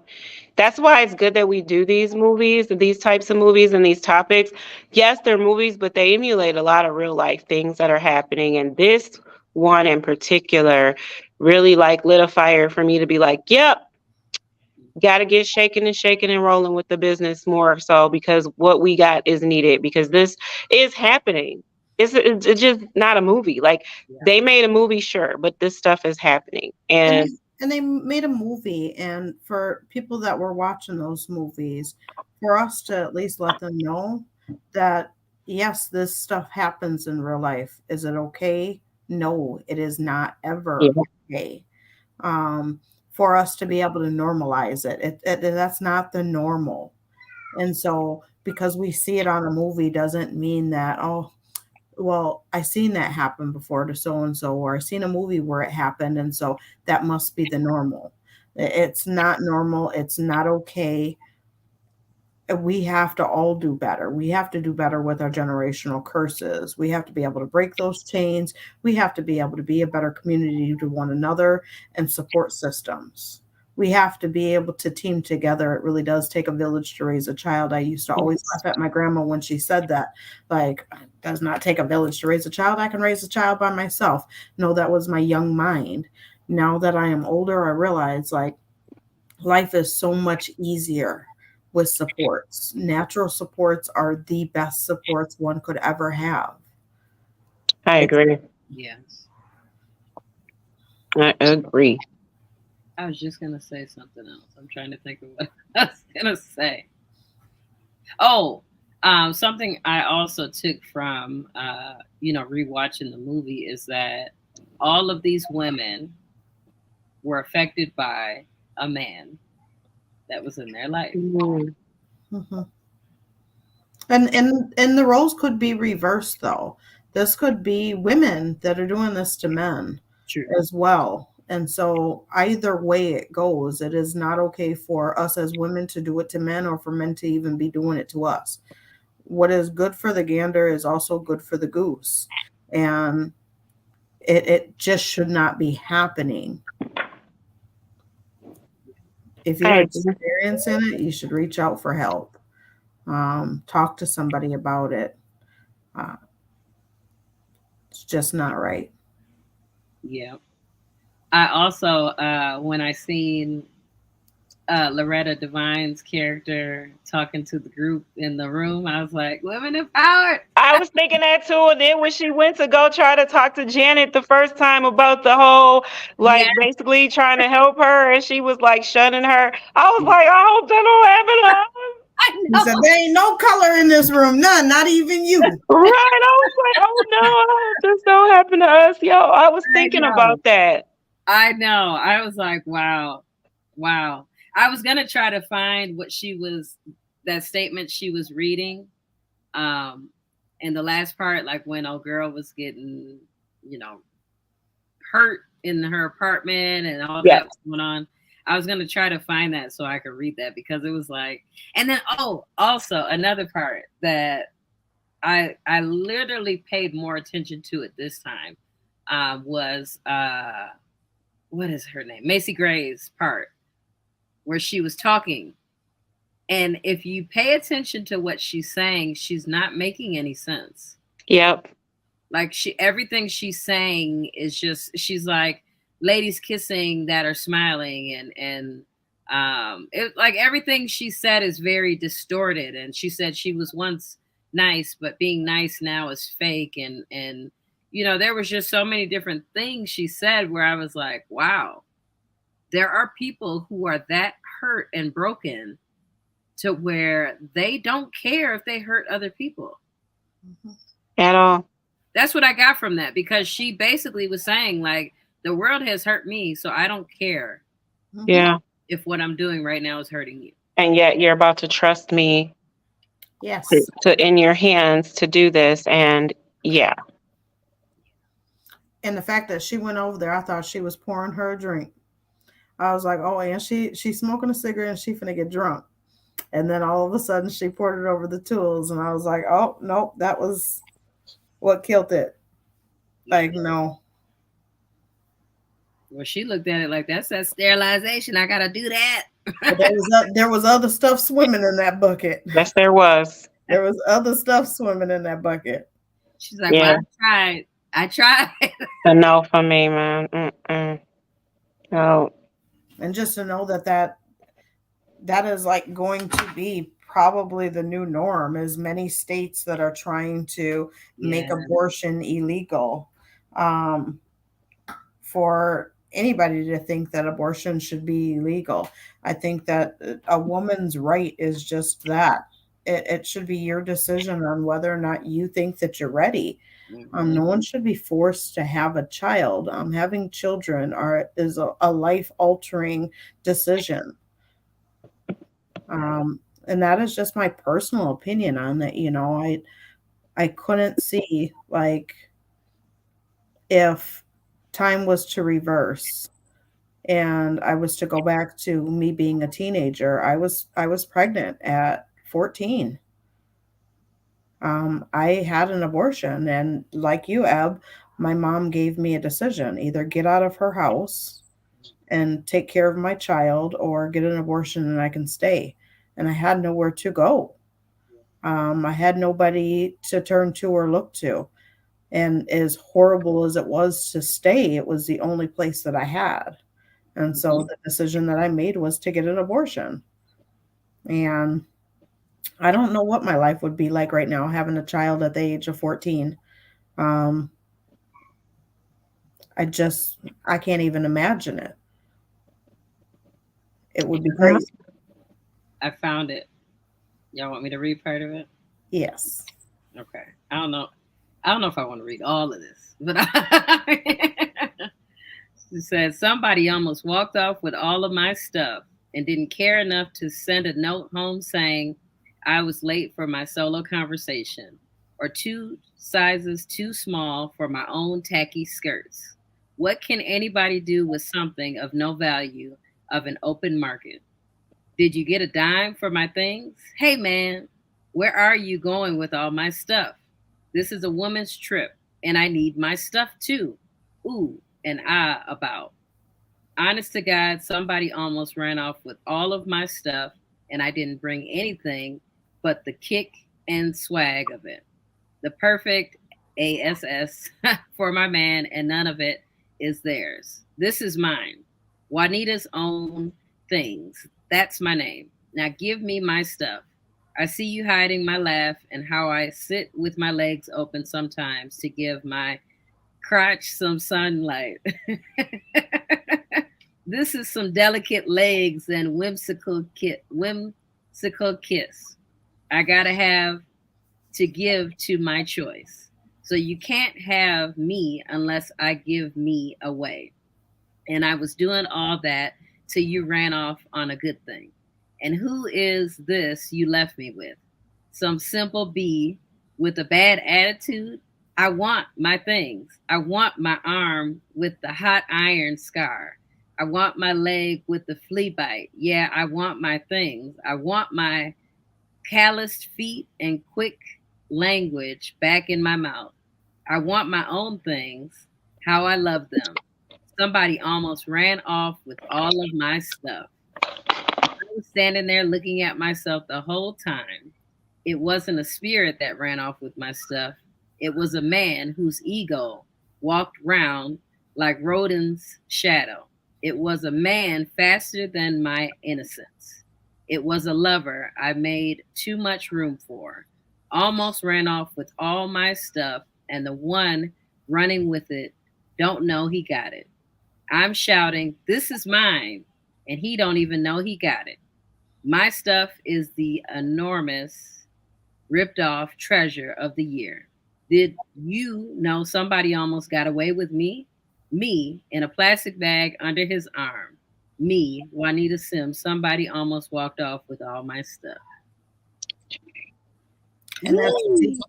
that's why it's good that we do these movies, these types of movies and these topics. Yes, they're movies, but they emulate a lot of real life things that are happening. And this one in particular really like lit a fire for me to be like, yep, got to get shaking and rolling with the business more so, because what we got is needed, because this is happening. It's just not a movie. Like they made a movie, sure, but this stuff is happening. And they made a movie, and for people that were watching those movies, for us to at least let them know that yes, this stuff happens in real life. Is it okay? No, it is not ever okay. For us to be able to normalize it, that's not the normal. And so because we see it on a movie doesn't mean that, oh, well, I seen that happen before to so and so, or I seen a movie where it happened, and so that must be the normal. It's not normal. It's not okay. We have to all do better. We have to do better with our generational curses. We have to be able to break those chains. We have to be able to be a better community to one another and support systems. We have to be able to team together. It really does take a village to raise a child. I used to always laugh at my grandma when she said that, like, it does not take a village to raise a child. I can raise a child by myself. No, that was my young mind. Now that I am older, I realize like life is so much easier with supports. Natural supports are the best supports one could ever have. I agree. Yes. I agree. I was just gonna say something else. I'm trying to think of what I was gonna say. Oh, something I also took from rewatching the movie is that all of these women were affected by a man that was in their life. Mm-hmm. And the roles could be reversed though. This could be women that are doing this to men as well. And so either way it goes, it is not okay for us as women to do it to men, or for men to even be doing it to us. What is good for the gander is also good for the goose. And it just should not be happening. If you're experiencing it, you should reach out for help. Talk to somebody about it. It's just not right. Yeah. I also, when I seen Loretta Devine's character talking to the group in the room, I was like, women empowered. I was thinking that too. And then when she went to go try to talk to Janet the first time about the whole, basically trying to help her, and she was like shunning her, I was like, I hope that don't happen to us. I know. He said, there ain't no color in this room, none, not even you. Right. I was like, oh no, I hope this don't happen to us. Yo, I was thinking about that. I know. I was like, wow. I was gonna try to find what that statement she was reading. In the last part, like when old girl was getting, hurt in her apartment and all that was going on. I was gonna try to find that so I could read that, because it was like, and then also another part that I literally paid more attention to it this time was what is her name? Macy Gray's part where she was talking. And if you pay attention to what she's saying, she's not making any sense. Yep. Like everything she's saying is just, she's like ladies kissing that are smiling, and It like everything she said is very distorted, and she said she was once nice, but being nice now is fake, and there was just so many different things she said where I was like, wow, there are people who are that hurt and broken to where they don't care if they hurt other people. At all. That's what I got from that, because she basically was saying like, the world has hurt me, so I don't care Yeah. if what I'm doing right now is hurting you. And yet you're about to trust me Yes. to in your hands to do this. And yeah. And the fact that she went over there, I thought she was pouring her a drink. I was like, oh, and she's smoking a cigarette and she finna get drunk. And then all of a sudden she poured it over the tools. And I was like, oh, nope, that was what killed it. Like, no. Well, she looked at it like, that's that sterilization. I got to do that. But there was other stuff swimming in that bucket. Yes, there was. There was other stuff swimming in that bucket. She's like, well, I tried. A no for me, man. Mm-mm. No. And just to know that is like going to be probably the new norm, is many states that are trying to make abortion illegal, for anybody to think that abortion should be illegal. I think that a woman's right is just that. It should be your decision on whether or not you think that you're ready. No one should be forced to have a child. Having children is a life-altering decision. And that is just my personal opinion on that. I couldn't see, like, if time was to reverse and I was to go back to me being a teenager. I was pregnant at 14. I had an abortion, and like you, Eb, my mom gave me a decision: either get out of her house and take care of my child, or get an abortion and I can stay. And I had nowhere to go. I had nobody to turn to or look to. And as horrible as it was to stay, it was the only place that I had. And so the decision that I made was to get an abortion. And I don't know what my life would be like right now, having a child at the age of 14. I can't even imagine it. It would be crazy. I found it. Y'all want me to read part of it? Yes. Okay. I don't know if I want to read all of this, but it says, somebody almost walked off with all of my stuff and didn't care enough to send a note home saying I was late for my solo conversation, or 2 sizes too small for my own tacky skirts. What can anybody do with something of no value of an open market? Did you get a dime for my things? Hey man, where are you going with all my stuff? This is a woman's trip and I need my stuff too. Ooh, and about. Honest to God, somebody almost ran off with all of my stuff and I didn't bring anything but the kick and swag of it. The perfect ASS for my man, and none of it is theirs. This is mine. Juanita's own things. That's my name. Now give me my stuff. I see you hiding my laugh and how I sit with my legs open sometimes to give my crotch some sunlight. This is some delicate legs and whimsical kiss. I gotta have to give to my choice. So you can't have me unless I give me away. And I was doing all that till you ran off on a good thing. And who is this you left me with? Some simple bee with a bad attitude? I want my things. I want my arm with the hot iron scar. I want my leg with the flea bite. Yeah, I want my things. I want my calloused feet and quick language back in my mouth. I want my own things, how I love them. Somebody almost ran off with all of my stuff. I was standing there looking at myself the whole time. It wasn't a spirit that ran off with my stuff. It was a man whose ego walked round like Rodin's shadow. It was a man faster than my innocence. It was a lover I made too much room for. Almost ran off with all my stuff, and the one running with it don't know he got it. I'm shouting, "This is mine," and he don't even know he got it. My stuff is the enormous ripped off treasure of the year. Did you know somebody almost got away with me? Me in a plastic bag under his arm. Me, Juanita Sims, somebody almost walked off with all my stuff. And that's deep.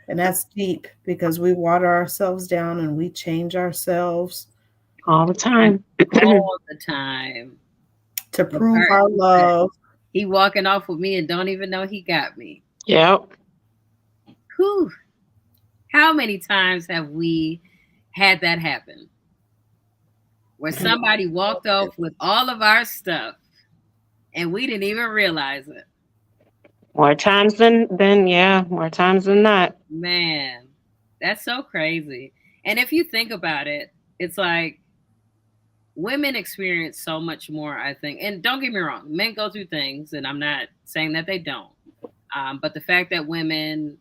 And that's deep because we water ourselves down and we change ourselves All the time. All the time. to The prove part our that love. he walking off with me and don't even know he got me. Yep. Whew. How many times have we had that happen? Where somebody walked off with all of our stuff and we didn't even realize it. More times more times than not. Man, that's so crazy. And if you think about it, it's like women experience so much more, I think. And don't get me wrong, men go through things, and I'm not saying that they don't. But the fact that women,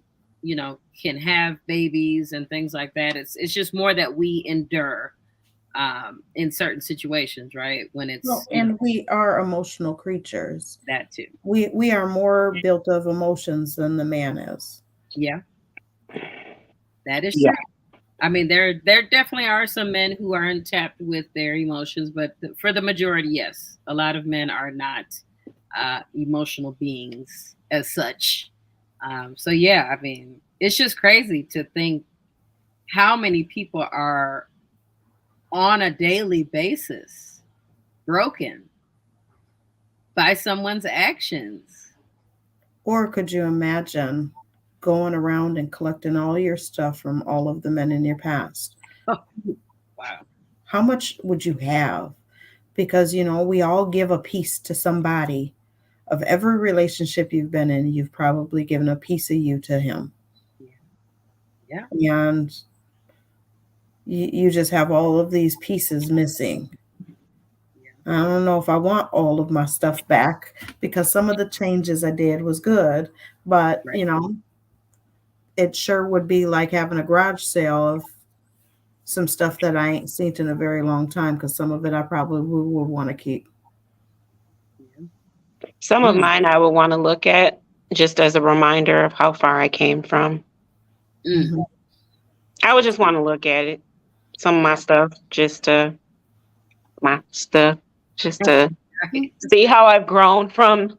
can have babies and things like that, it's just more that we endure in certain situations, right? When it's Well, and we are emotional creatures. that too. We are more built of emotions than the man is. Yeah, that is Yeah. true. I mean, there definitely are some men who are untapped with their emotions, but for the majority, yes, a lot of men are not emotional beings as such. So yeah, I mean, it's just crazy to think how many people are on a daily basis broken by someone's actions. Or could you imagine going around and collecting all your stuff from all of the men in your past? Oh, wow. How much would you have? Because, we all give a piece to somebody. Of every relationship you've been in, you've probably given a piece of you to him. Yeah. And you just have all of these pieces missing. I don't know if I want all of my stuff back because some of the changes I did was good, but Right. It sure would be like having a garage sale of some stuff that I ain't seen in a very long time because some of it I probably would want to keep. Some of mine I would want to look at just as a reminder of how far I came from. Mm. I would just want to look at it. Some of my stuff, just to see how I've grown from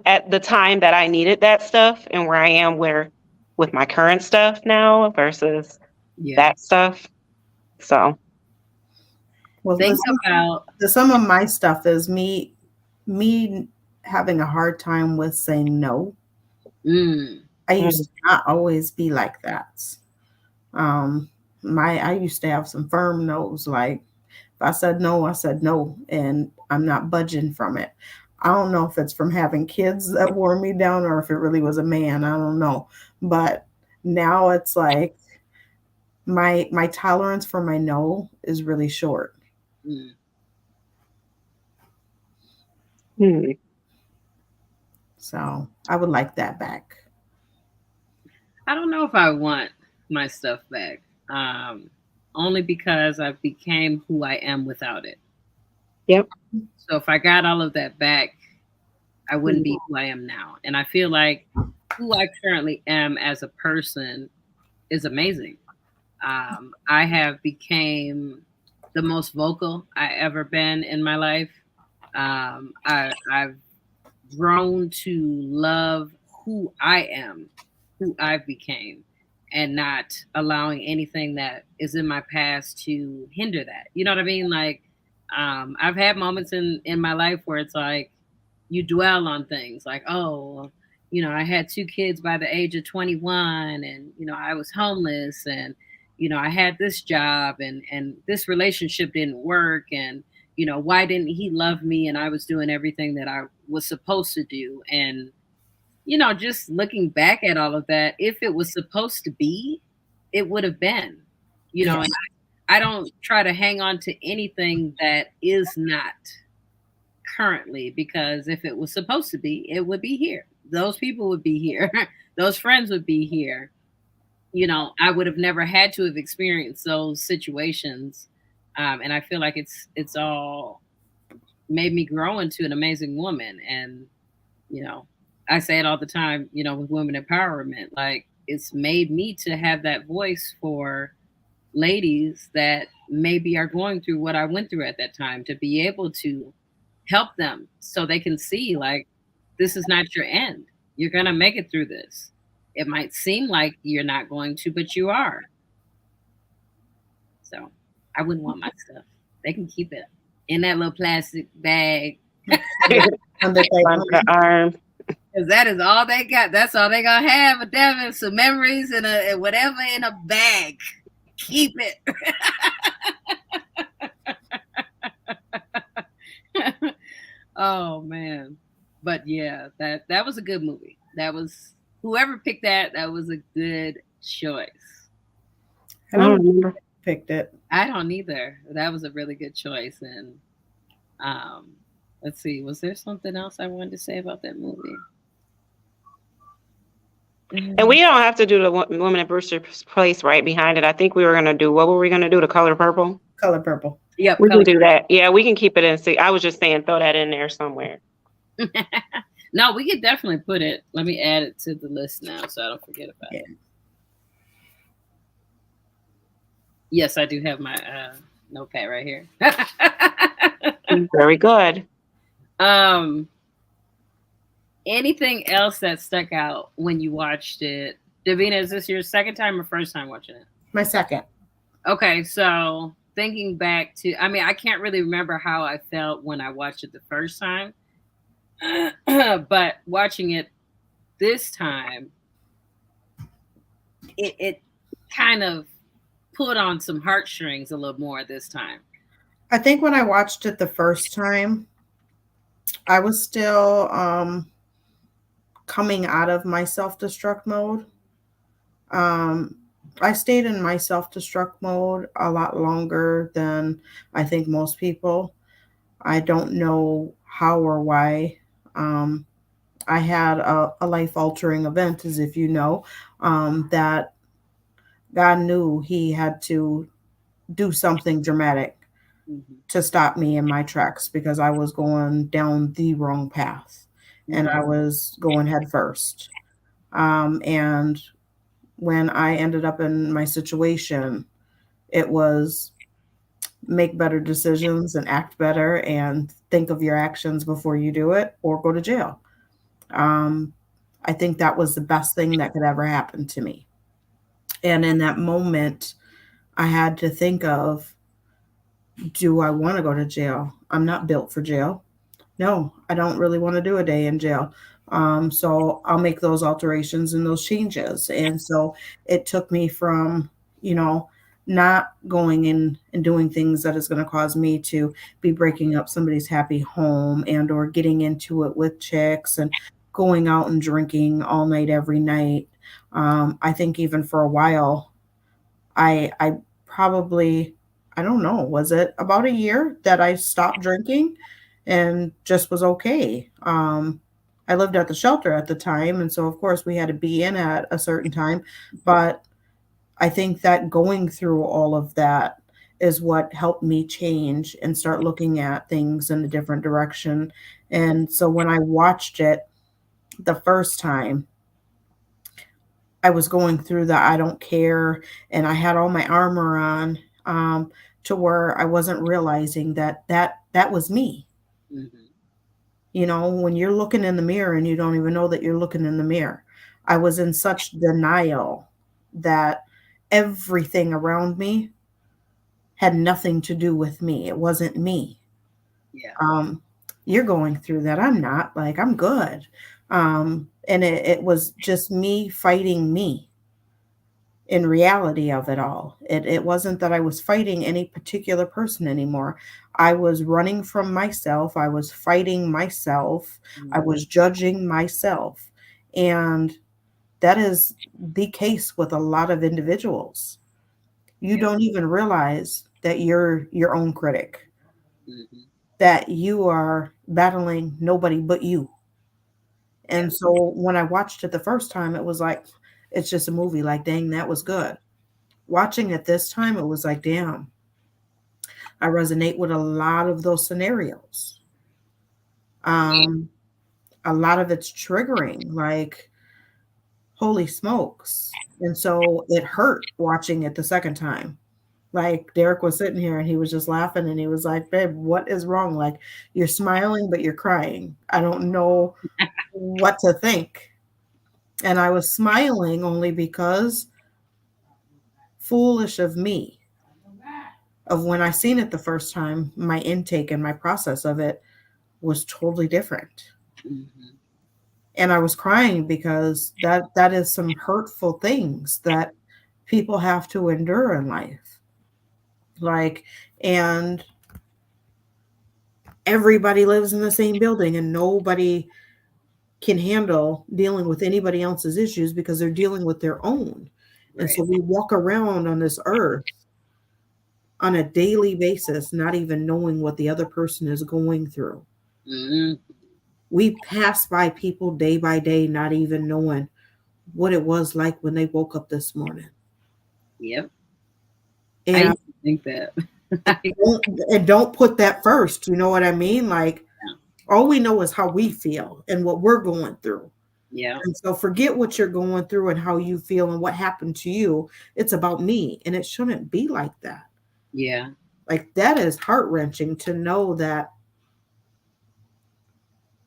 at the time that I needed that stuff and where I am with my current stuff now versus that stuff. So Well, think about some of my stuff is me having a hard time with saying no. I used to not always be like that. I used to have some firm no's. Like if I said no, I said no, and I'm not budging from it. I don't know if it's from having kids that wore me down or if it really was a man. I don't know. But now it's like my tolerance for my no is really short. So I would like that back. I don't know if I want my stuff back. Only because I became who I am without it. Yep. So if I got all of that back, I wouldn't be who I am now. And I feel like who I currently am as a person is amazing. I have became the most vocal I ever been in my life. I've grown to love who I am, who I became, and not allowing anything that is in my past to hinder that. You know what I mean? Like, I've had moments in my life where it's like you dwell on things like, oh, I had 2 kids by the age of 21, and I was homeless, and I had this job, and this relationship didn't work, and why didn't he love me? And I was doing everything that I was supposed to do, and just looking back at all of that, if it was supposed to be, it would have been, Yes. and I don't try to hang on to anything that is not currently, because if it was supposed to be, it would be here. Those people would be here. Those friends would be here. I would have never had to have experienced those situations. And I feel like it's all made me grow into an amazing woman. And you know, I say it all the time, with women empowerment, like it's made me to have that voice for ladies that maybe are going through what I went through at that time, to be able to help them so they can see, like, this is not your end. You're going to make it through this. It might seem like you're not going to, but you are. So I wouldn't want my stuff. They can keep it in that little plastic bag. Under Under the arm. Because that is all they got. That's all they gonna have with them, and some memories and whatever in a bag. Keep it. Oh man. But yeah, that was a good movie. That was, whoever picked that was a good choice. I don't remember who picked it. I don't either. That was a really good choice. And let's see, was there something else I wanted to say about that movie? And we don't have to do the Woman at Brewster's Place right behind it. I think we were going to do, what were we going to do? The Color Purple? Color Purple. Yep. We can do that. Yeah, we can keep it in. See, I was just saying, throw that in there somewhere. No, we could definitely put it. Let me add it to the list now so I don't forget about it. Yes, I do have my notepad right here. Very good. Anything else that stuck out when you watched it? Davina, is this your second time or first time watching it? My second. Okay, so thinking back to, I can't really remember how I felt when I watched it the first time. But watching it this time, it kind of put on some heartstrings a little more this time. I think when I watched it the first time, I was still coming out of my self-destruct mode. I stayed in my self-destruct mode a lot longer than I think most people. I don't know how or why. I had a life-altering event, as if you know, that God knew he had to do something dramatic to stop me in my tracks, because I was going down the wrong path and I was going head first. And when I ended up in my situation, it was make better decisions and act better and think of your actions before you do it, or go to jail. I think that was the best thing that could ever happen to me. And in that moment, I had to think of, do I want to go to jail? I'm not built for jail. No, I don't really want to do a day in jail. So I'll make those alterations and those changes. And so it took me from, not going in and doing things that is going to cause me to be breaking up somebody's happy home and or getting into it with chicks and going out and drinking all night, every night. I think even for a while, I probably, I don't know, was it about a year that I stopped drinking and just was okay. I lived at the shelter at the time, and so of course we had to be in at a certain time. But I think that going through all of that is what helped me change and start looking at things in a different direction. And so when I watched it the first time, I was going through the I don't care, and I had all my armor on, to where I wasn't realizing that was me. Mm-hmm. When you're looking in the mirror and you don't even know that you're looking in the mirror. I was in such denial that everything around me had nothing to do with me. It wasn't me. Yeah. You're going through that. I'm not. Like, I'm good. And it was just me fighting me in reality of it all. It wasn't that I was fighting any particular person anymore. I was running from myself. I was fighting myself. Mm-hmm. I was judging myself. And that is the case with a lot of individuals. You Yep. don't even realize that you're your own critic, Hmm. that you are battling nobody but you. Yep. And so when I watched it the first time, it was like, it's just a movie. Like, dang, that was good. Watching it this time, it was like, damn, I resonate with a lot of those scenarios. Um, a lot of it's triggering, like, holy smokes. And so it hurt watching it the second time. Like Derek was sitting here and he was just laughing and he was like, babe, what is wrong? Like, you're smiling, but you're crying. I don't know what to think. And I was smiling only because foolish of me, of when I seen it the first time, my intake and my process of it was totally different. Hmm. And I was crying because that is some hurtful things that people have to endure in life. Like, and everybody lives in the same building and nobody can handle dealing with anybody else's issues because they're dealing with their own. And Right. so we walk around on this earth on a daily basis, not even knowing what the other person is going through. Hmm. We pass by people day by day, not even knowing what it was like when they woke up this morning. Yep. I And used to think that. I- don't put that first. You know what I mean? Like, all we know is how we feel and what we're going through. yeah. And so forget what you're going through and how you feel and what happened to you. It's about me. And it shouldn't be like that. Yeah. Like, that is heart wrenching to know that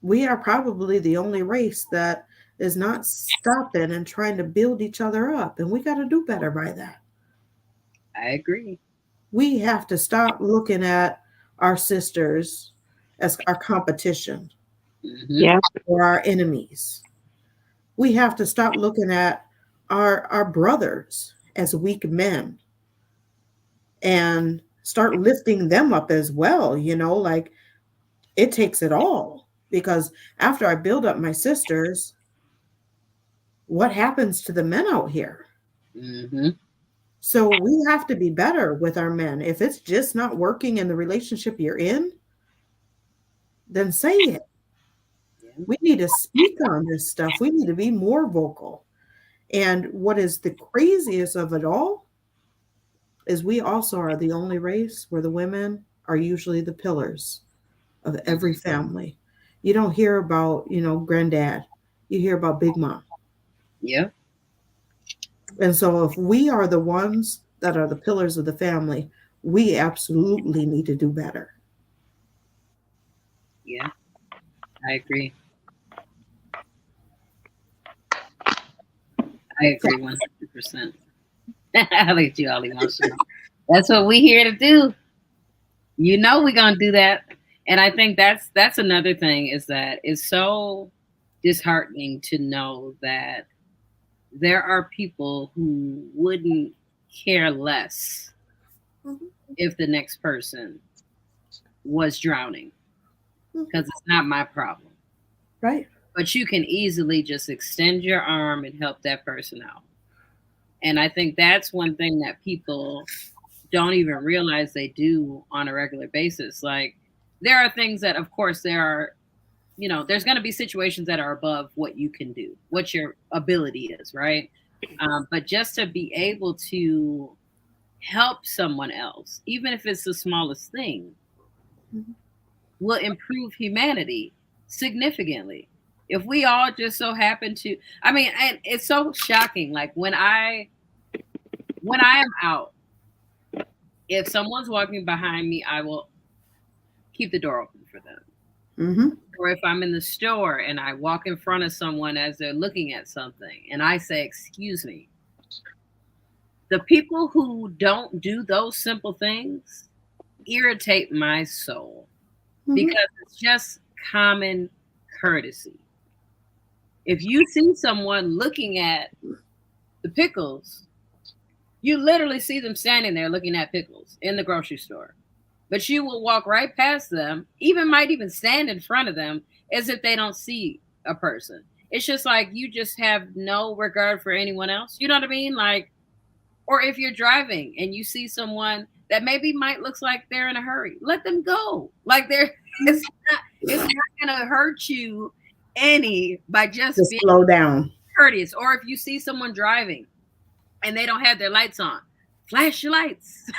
we are probably the only race that is not stopping and trying to build each other up. And we got to do better by that. I agree. We have to stop looking at our sisters as our competition Hmm. Yeah. or our enemies. We have to stop looking at our brothers as weak men and start lifting them up as well. Like, it takes it all because after I build up my sisters, what happens to the men out here? Hmm. So we have to be better with our men. If it's just not working in the relationship you're in, then say it. Yeah. We need to speak on this stuff. We need to be more vocal. And what is the craziest of it all is we also are the only race where the women are usually the pillars of every family. You don't hear about, granddad. You hear about big mom. Yep. And so if we are the ones that are the pillars of the family, we absolutely need to do better. Yeah. I agree. I agree 100%. I look at you all emotional. That's what we here to do. You know we're gonna do that. And I think that's another thing is that it's so disheartening to know that there are people who wouldn't care less Mhm, if the next person was drowning mhm. because it's not my problem. Right. But you can easily just extend your arm and help that person out. And I think that's one thing that people don't even realize they do on a regular basis. Like there are things that, of course, there are, there's going to be situations that are above what you can do, what your ability is, right? But just to be able to help someone else, even if it's the smallest thing, Mhm. will improve humanity significantly. If we all just so happen to, I mean, and it's so shocking. Like when I am out, if someone's walking behind me, I will keep the door open for them. Mhm. Or if I'm in the store and I walk in front of someone as they're looking at something and I say, "Excuse me," the people who don't do those simple things irritate my soul Mhm. because it's just common courtesy. If you see someone looking at the pickles, you literally see them standing there looking at pickles in the grocery store. But you will walk right past them, might even stand in front of them as if they don't see a person. It's just like you just have no regard for anyone else. You know what I mean? Like, Or if you're driving and you see someone that maybe might looks like they're in a hurry, let them go. Like they're it's not gonna hurt you any by just Just being slow down. courteous. Or if you see someone driving and they don't have their lights on, flash your lights.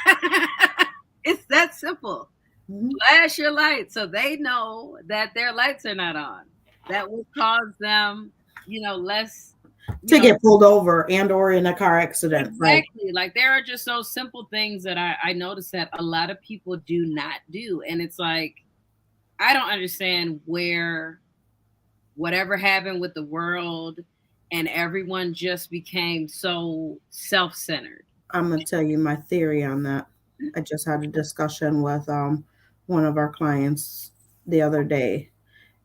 It's that simple. Mhm. Flash your lights so they know that their lights are not on. That will cause them, less, you To know, get pulled over and or in a car accident, right? exactly. Like there are just those simple things that I notice that a lot of people do not do. And it's like, I don't understand where whatever happened with the world and everyone just became so self-centered. I'm gonna tell you my theory on that. I just had a discussion with one of our clients the other day,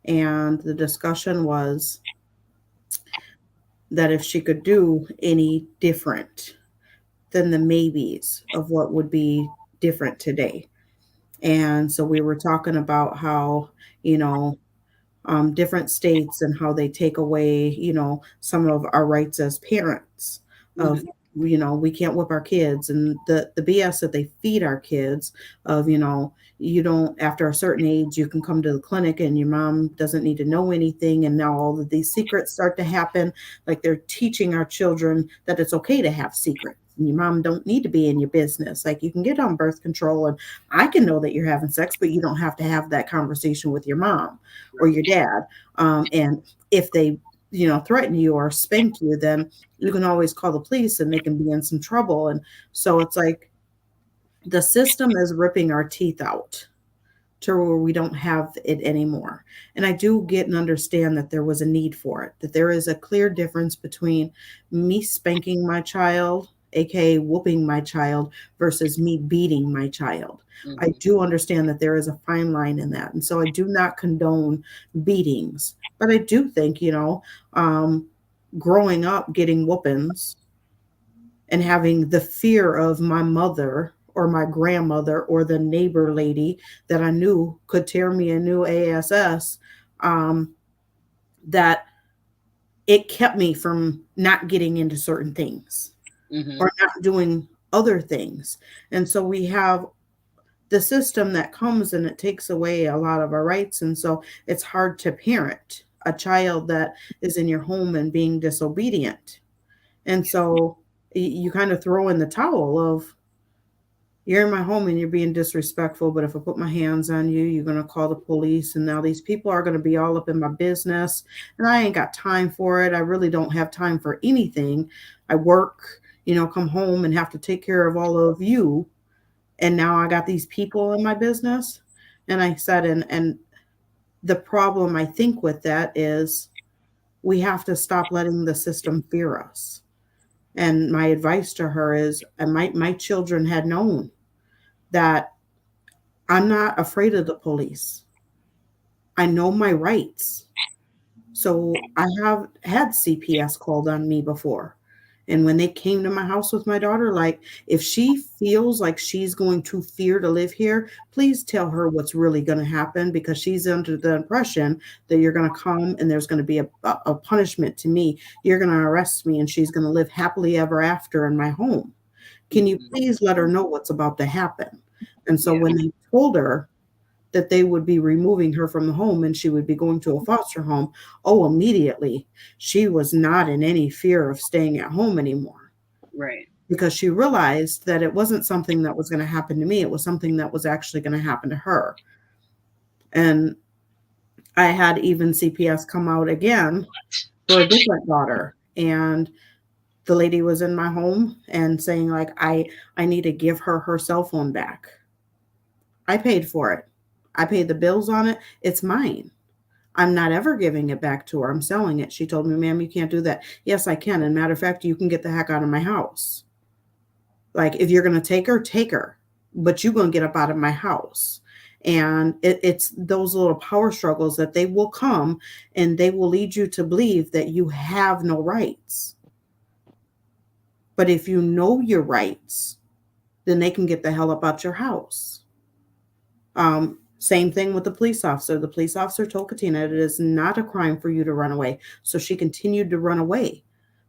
and the discussion was that if she could do any different than the maybes of what would be different today. And so we were talking about how, you know, different states and how they take away, some of our rights as parents of, Mhm. we can't whip our kids and the BS that they feed our kids of, you don't, after a certain age, you can come to the clinic and your mom doesn't need to know anything. And now all of these secrets start to happen. Like they're teaching our children that it's okay to have secrets. And your mom don't need to be in your business. Like you can get on birth control and I can know that you're having sex, but you don't have to have that conversation with your mom or your dad. And if they, threaten you or spank you, then you can always call the police and they can be in some trouble. And so it's like the system is ripping our teeth out to where we don't have it anymore. And I do get and understand that there was a need for it, that there is a clear difference between me spanking my child, aka whooping my child, versus me beating my child. I Mhm. do understand that there is a fine line in that. And so I do not condone beatings, but I do think, growing up getting whoopings and having the fear of my mother or my grandmother or the neighbor lady that I knew could tear me a new ASS, um, that it kept me from not getting into certain things Mhm. or not doing other things. And so we have the system that comes and it takes away a lot of our rights. And so it's hard to parent a child that is in your home and being disobedient. And so you kind of throw in the towel of, you're in my home and you're being disrespectful, but if I put my hands on you, you're going to call the police. And now these people are going to be all up in my business. And I ain't got time for it. I really don't have time for anything. I work, come home and have to take care of all of you. And now I got these people in my business. And I said, and the problem I think with that is we have to stop letting the system fear us. And my advice to her is, and my children had known that I'm not afraid of the police. I know my rights. So I have had CPS called on me before. And when they came to my house with my daughter, like, if she feels like she's going to fear to live here, please tell her what's really going to happen because she's under the impression that you're going to come and there's going to be a punishment to me. You're going to arrest me and she's going to live happily ever after in my home. Can you Mhm. please let her know what's about to happen? And so Yeah. when they told her that they would be removing her from the home and she would be going to a foster home, oh, immediately she was not in any fear of staying at home anymore Right. because she realized that it wasn't something that was going to happen to me. It was something that was actually going to happen to her. And I had even CPS come out again for a different daughter. And the lady was in my home and saying like, I need to give her her cell phone back. I paid for it. I paid the bills on it. It's mine. I'm not ever giving it back to her. I'm selling it. She told me, ma'am, you can't do that. Yes, I can. And matter of fact, you can get the heck out of my house. Like, if you're going to take her, take her. But you're going to get up out of my house. And it's those little power struggles that they will come and they will lead you to believe that you have no rights. But if you know your rights, then they can get the hell up out your house. Same thing with the police officer. The police officer told Katina it is not a crime for you to run away. So she continued to run away.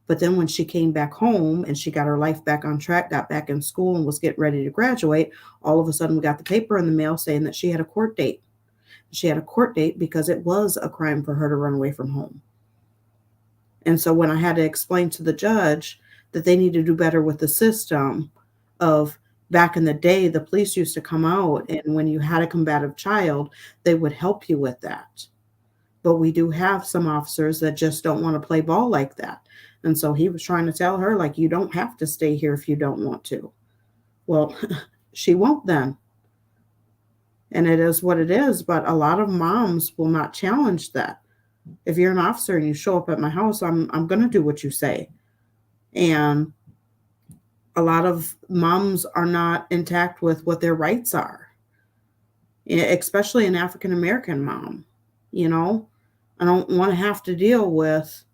But then when she came back home and she got her life back on track, got back in school and was getting ready to graduate, all of a sudden we got the paper in the mail saying that she had a court date. She had a court date because it was a crime for her to run away from home. And so when I had to explain to the judge that they need to do better with the system of back in the day, the police used to come out, and when you had a combative child, they would help you with that. But we do have some officers that just don't want to play ball like that. And so he was trying to tell her, like, you don't have to stay here if you don't want to. Well, she won't then. And it is what it is. But a lot of moms will not challenge that. If you're an officer and you show up at my house, I'm going to do what you say. And a lot of moms are not intact with what their rights are, especially an African American mom. You know, I don't want to have to deal with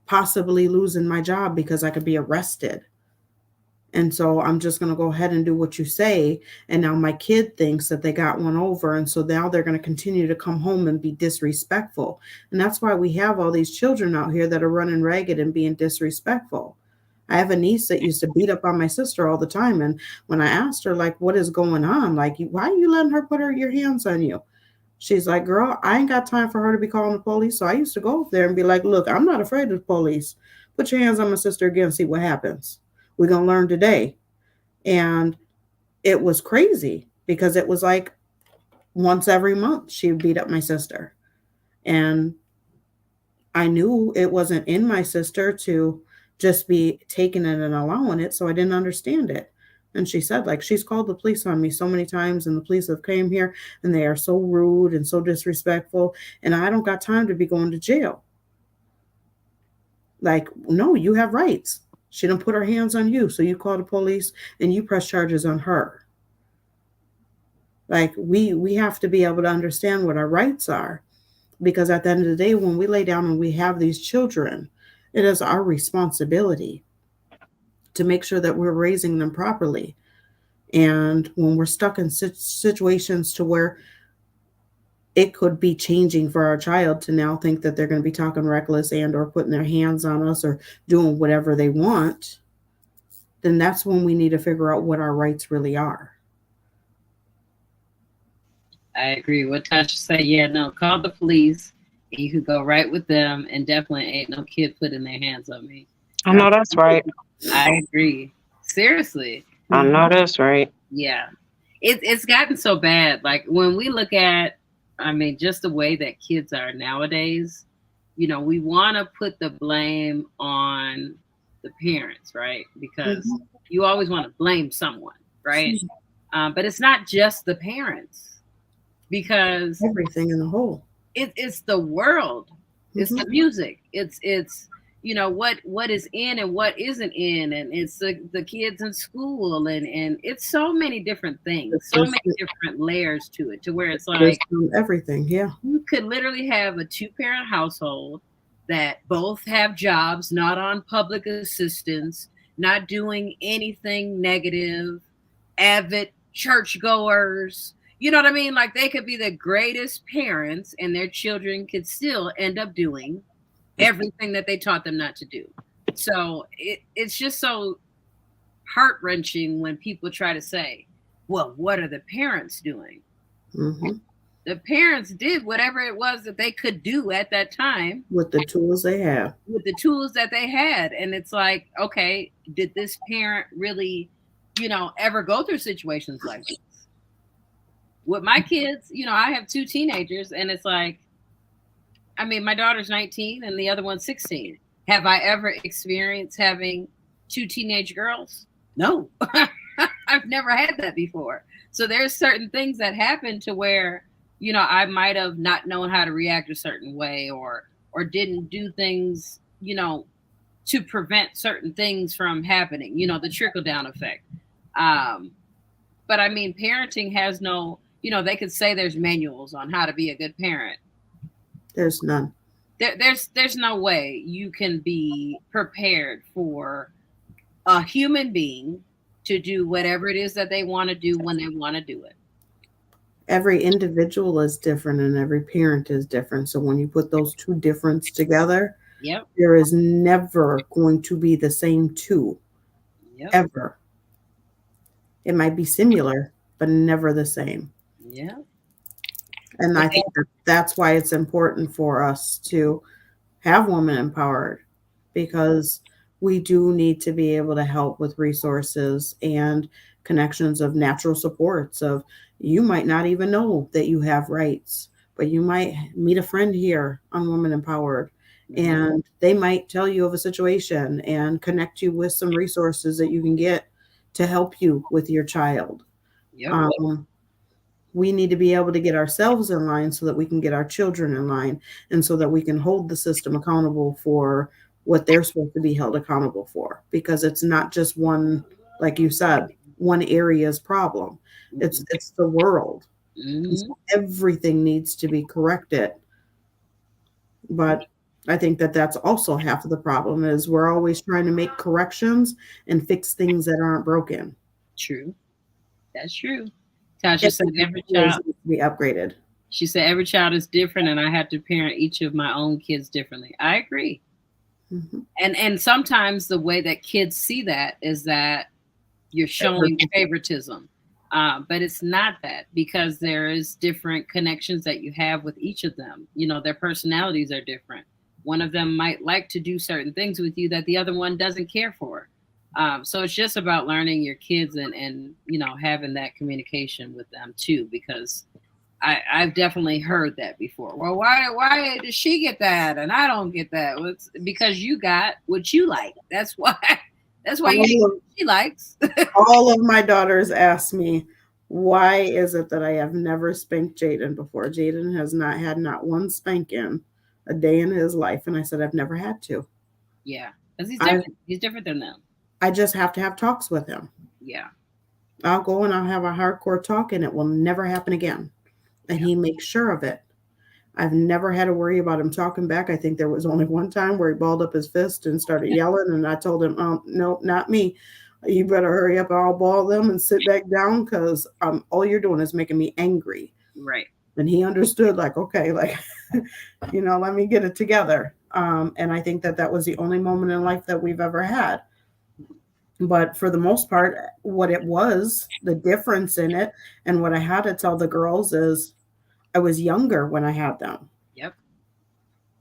possibly losing my job because I could be arrested. And so I'm just going to go ahead and do what you say. And now my kid thinks that they got one over. And so now they're going to continue to come home and be disrespectful. And that's why we have all these children out here that are running ragged and being disrespectful. I have a niece that used to beat up on my sister all the time. And when I asked her, like, what is going on? Like, why are you letting her put your hands on you? She's like, girl, I ain't got time for her to be calling the police. So I used to go up there and be like, look, I'm not afraid of the police. Put your hands on my sister again, see what happens. We're going to learn today. And it was crazy because it was like once every month she would beat up my sister. And I knew it wasn't in my sister to just be taking it and allowing it. So I didn't understand it. And she said, like, she's called the police on me so many times, and the police have came here and they are so rude and so disrespectful. And I don't got time to be going to jail. Like, no, you have rights. She done put her hands on you. So you call the police and you press charges on her. Like, we have to be able to understand what our rights are. Because at the end of the day, when we lay down and we have these children, it is our responsibility to make sure that we're raising them properly. And when we're stuck in situations to where it could be changing for our child to now think that they're going to be talking reckless and or putting their hands on us or doing whatever they want, then that's when we need to figure out what our rights really are. I agree. What Tasha said, yeah, no, call the police. And you could go right with them, and definitely ain't no kid putting their hands on me. I know that's right. I agree. Seriously. I know that's right. Yeah. It's gotten so bad. Like when we look at, I mean, just the way that kids are nowadays, you know, we want to put the blame on the parents, right? Because you always want to blame someone, right? But it's not just the parents, because everything in the whole. It's the world. It's the music. It's you know what is in and what isn't in, and it's the kids in school, and it's so many different things, so many different layers to it, to where it's like everything. Yeah, you could literally have a 2-parent household that both have jobs, not on public assistance, not doing anything negative, avid churchgoers. You know what I mean? Like they could be the greatest parents and their children could still end up doing everything that they taught them not to do. So it's just so heart-wrenching when people try to say, well, what are the parents doing? The parents did whatever it was that they could do at that time. With the tools they have. With the tools that they had. And it's like, okay, did this parent really, you know, ever go through situations like this? With my kids, you know, I have 2 teenagers, and it's like, I mean, my daughter's 19 and the other one's 16. Have I ever experienced having 2 teenage girls? No, I've never had that before. So there's certain things that happen to where, you know, I might have not known how to react a certain way, or didn't do things, you know, to prevent certain things from happening, you know, the trickle down effect. But I mean, parenting has no, you know, they could say there's manuals on how to be a good parent. There's none. There's no way you can be prepared for a human being to do whatever it is that they want to do when they want to do it. Every individual is different and every parent is different. So when you put those two difference together, Yep. There is never going to be the same two, Yep. ever. It might be similar, but never the same. Yep. And But I think that that's why it's important for us to have women empowered, because we do need to be able to help with resources and connections of natural supports of, you might not even know that you have rights, but you might meet a friend here on Women Empowered, mhm. and they might tell you of a situation and connect you with some resources that you can get to help you with your child. Yep. um, we need to be able to get ourselves in line so that we can get our children in line, and so that we can hold the system accountable for what they're supposed to be held accountable for, because it's not just one, like you said, one area's problem. It's the world. And Mm-hmm. so everything needs to be corrected. But I think that that's also half of the problem, is we're always trying to make corrections and fix things that aren't broken. True. That's true. Tasha said Everything every always child. needs to be upgraded. She said every child is different, and I have to parent each of my own kids differently. I agree. Mhm. And sometimes the way that kids see that is that you're showing favoritism. But it's not that, because there is different connections that you have with each of them. You know, their personalities are different. One of them might like to do certain things with you that the other one doesn't care for. So it's just about learning your kids, and having that communication with them too, because I've definitely heard that before. Well, why does she get that and I don't get that? Well, it's because you got what you like. That's why. That's why you get All of, what she likes. all of my daughters ask me, why is it that I have never spanked Jaden before? Jaden has not had not one spanking a day in his life. And I said, I've never had to. Yeah, because he's I, different. He's different than them. I just have to have talks with him. Yeah, I'll go and I'll have a hardcore talk and it will never happen again. And yeah. he makes sure of it. I've never had to worry about him talking back. I think there was only one time where he balled up his fist and started yelling, and I told him, no, not me. You better hurry up and I'll ball them and sit back down, because all you're doing is making me angry." Right. And he understood, like, okay, like, let me get it together. And I think that that was the only moment in life that we've ever had. But for the most part, what it was, the difference in it, and what I had to tell the girls is, I was younger when I had them. Yep.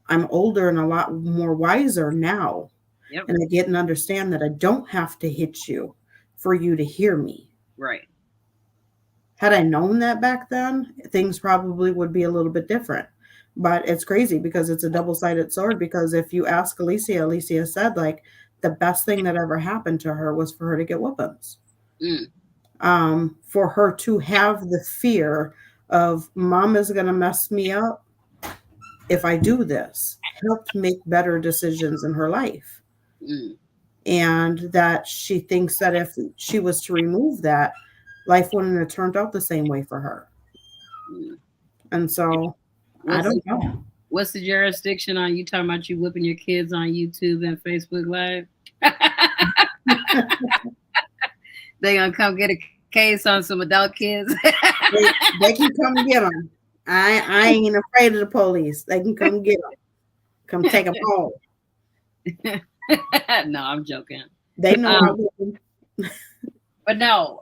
I'm older and a lot more wiser now. Yep. And I get and understand that I don't have to hit you for you to hear me. Right. Had I known that back then, things probably would be a little bit different. But it's crazy because it's a double-sided sword. Because if you ask Alicia, Alicia said, like, the best thing that ever happened to her was for her to get weapons. Mm. For her to have the fear of, mom is going to mess me up if I do this, helped make better decisions in her life. Mm. And that she thinks that if she was to remove that, life wouldn't have turned out the same way for her. Mm. And so I What's don't know. what's the jurisdiction on you talking about you whipping your kids on YouTube and Facebook Live? They gonna come get a case on some adult kids. They can come get them. I ain't afraid of the police. They can come get them. Come take them home. No, I'm joking. They know Um, I will. but no,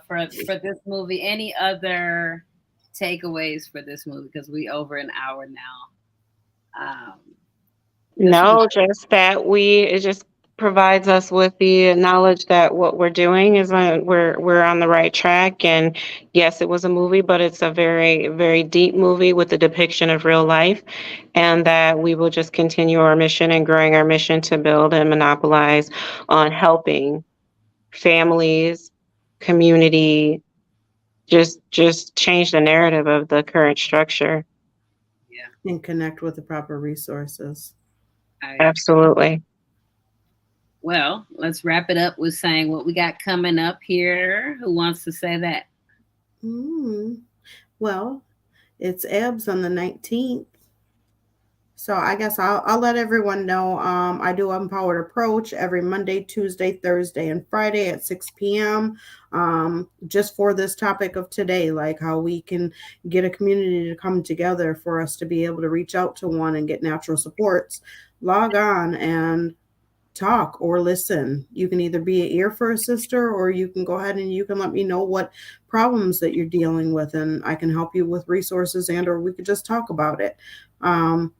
for this movie, any other takeaways for this movie? Because we over an hour now. This was No, just that it just provides us with the knowledge that what we're doing is we're on the right track. And yes, it was a movie, but it's a very, very deep movie with a depiction of real life, and that we will just continue our mission and growing our mission to build and monopolize on helping families, community, just change the narrative of the current structure. yeah. And connect with the proper resources. Absolutely. Well, let's wrap it up with saying what we got coming up here. Who wants to say that? Well, it's Ebbs on the 19th. So I guess I'll let everyone know. I do Empowered Approach every Monday, Tuesday, Thursday, and Friday at 6 p.m. Just for this topic of today, like how we can get a community to come together for us to be able to reach out to one and get natural supports. Log on and talk or listen. You can either be an ear for a sister, or you can go ahead and you can let me know what problems that you're dealing with, and I can help you with resources, and or we could just talk about it. Um,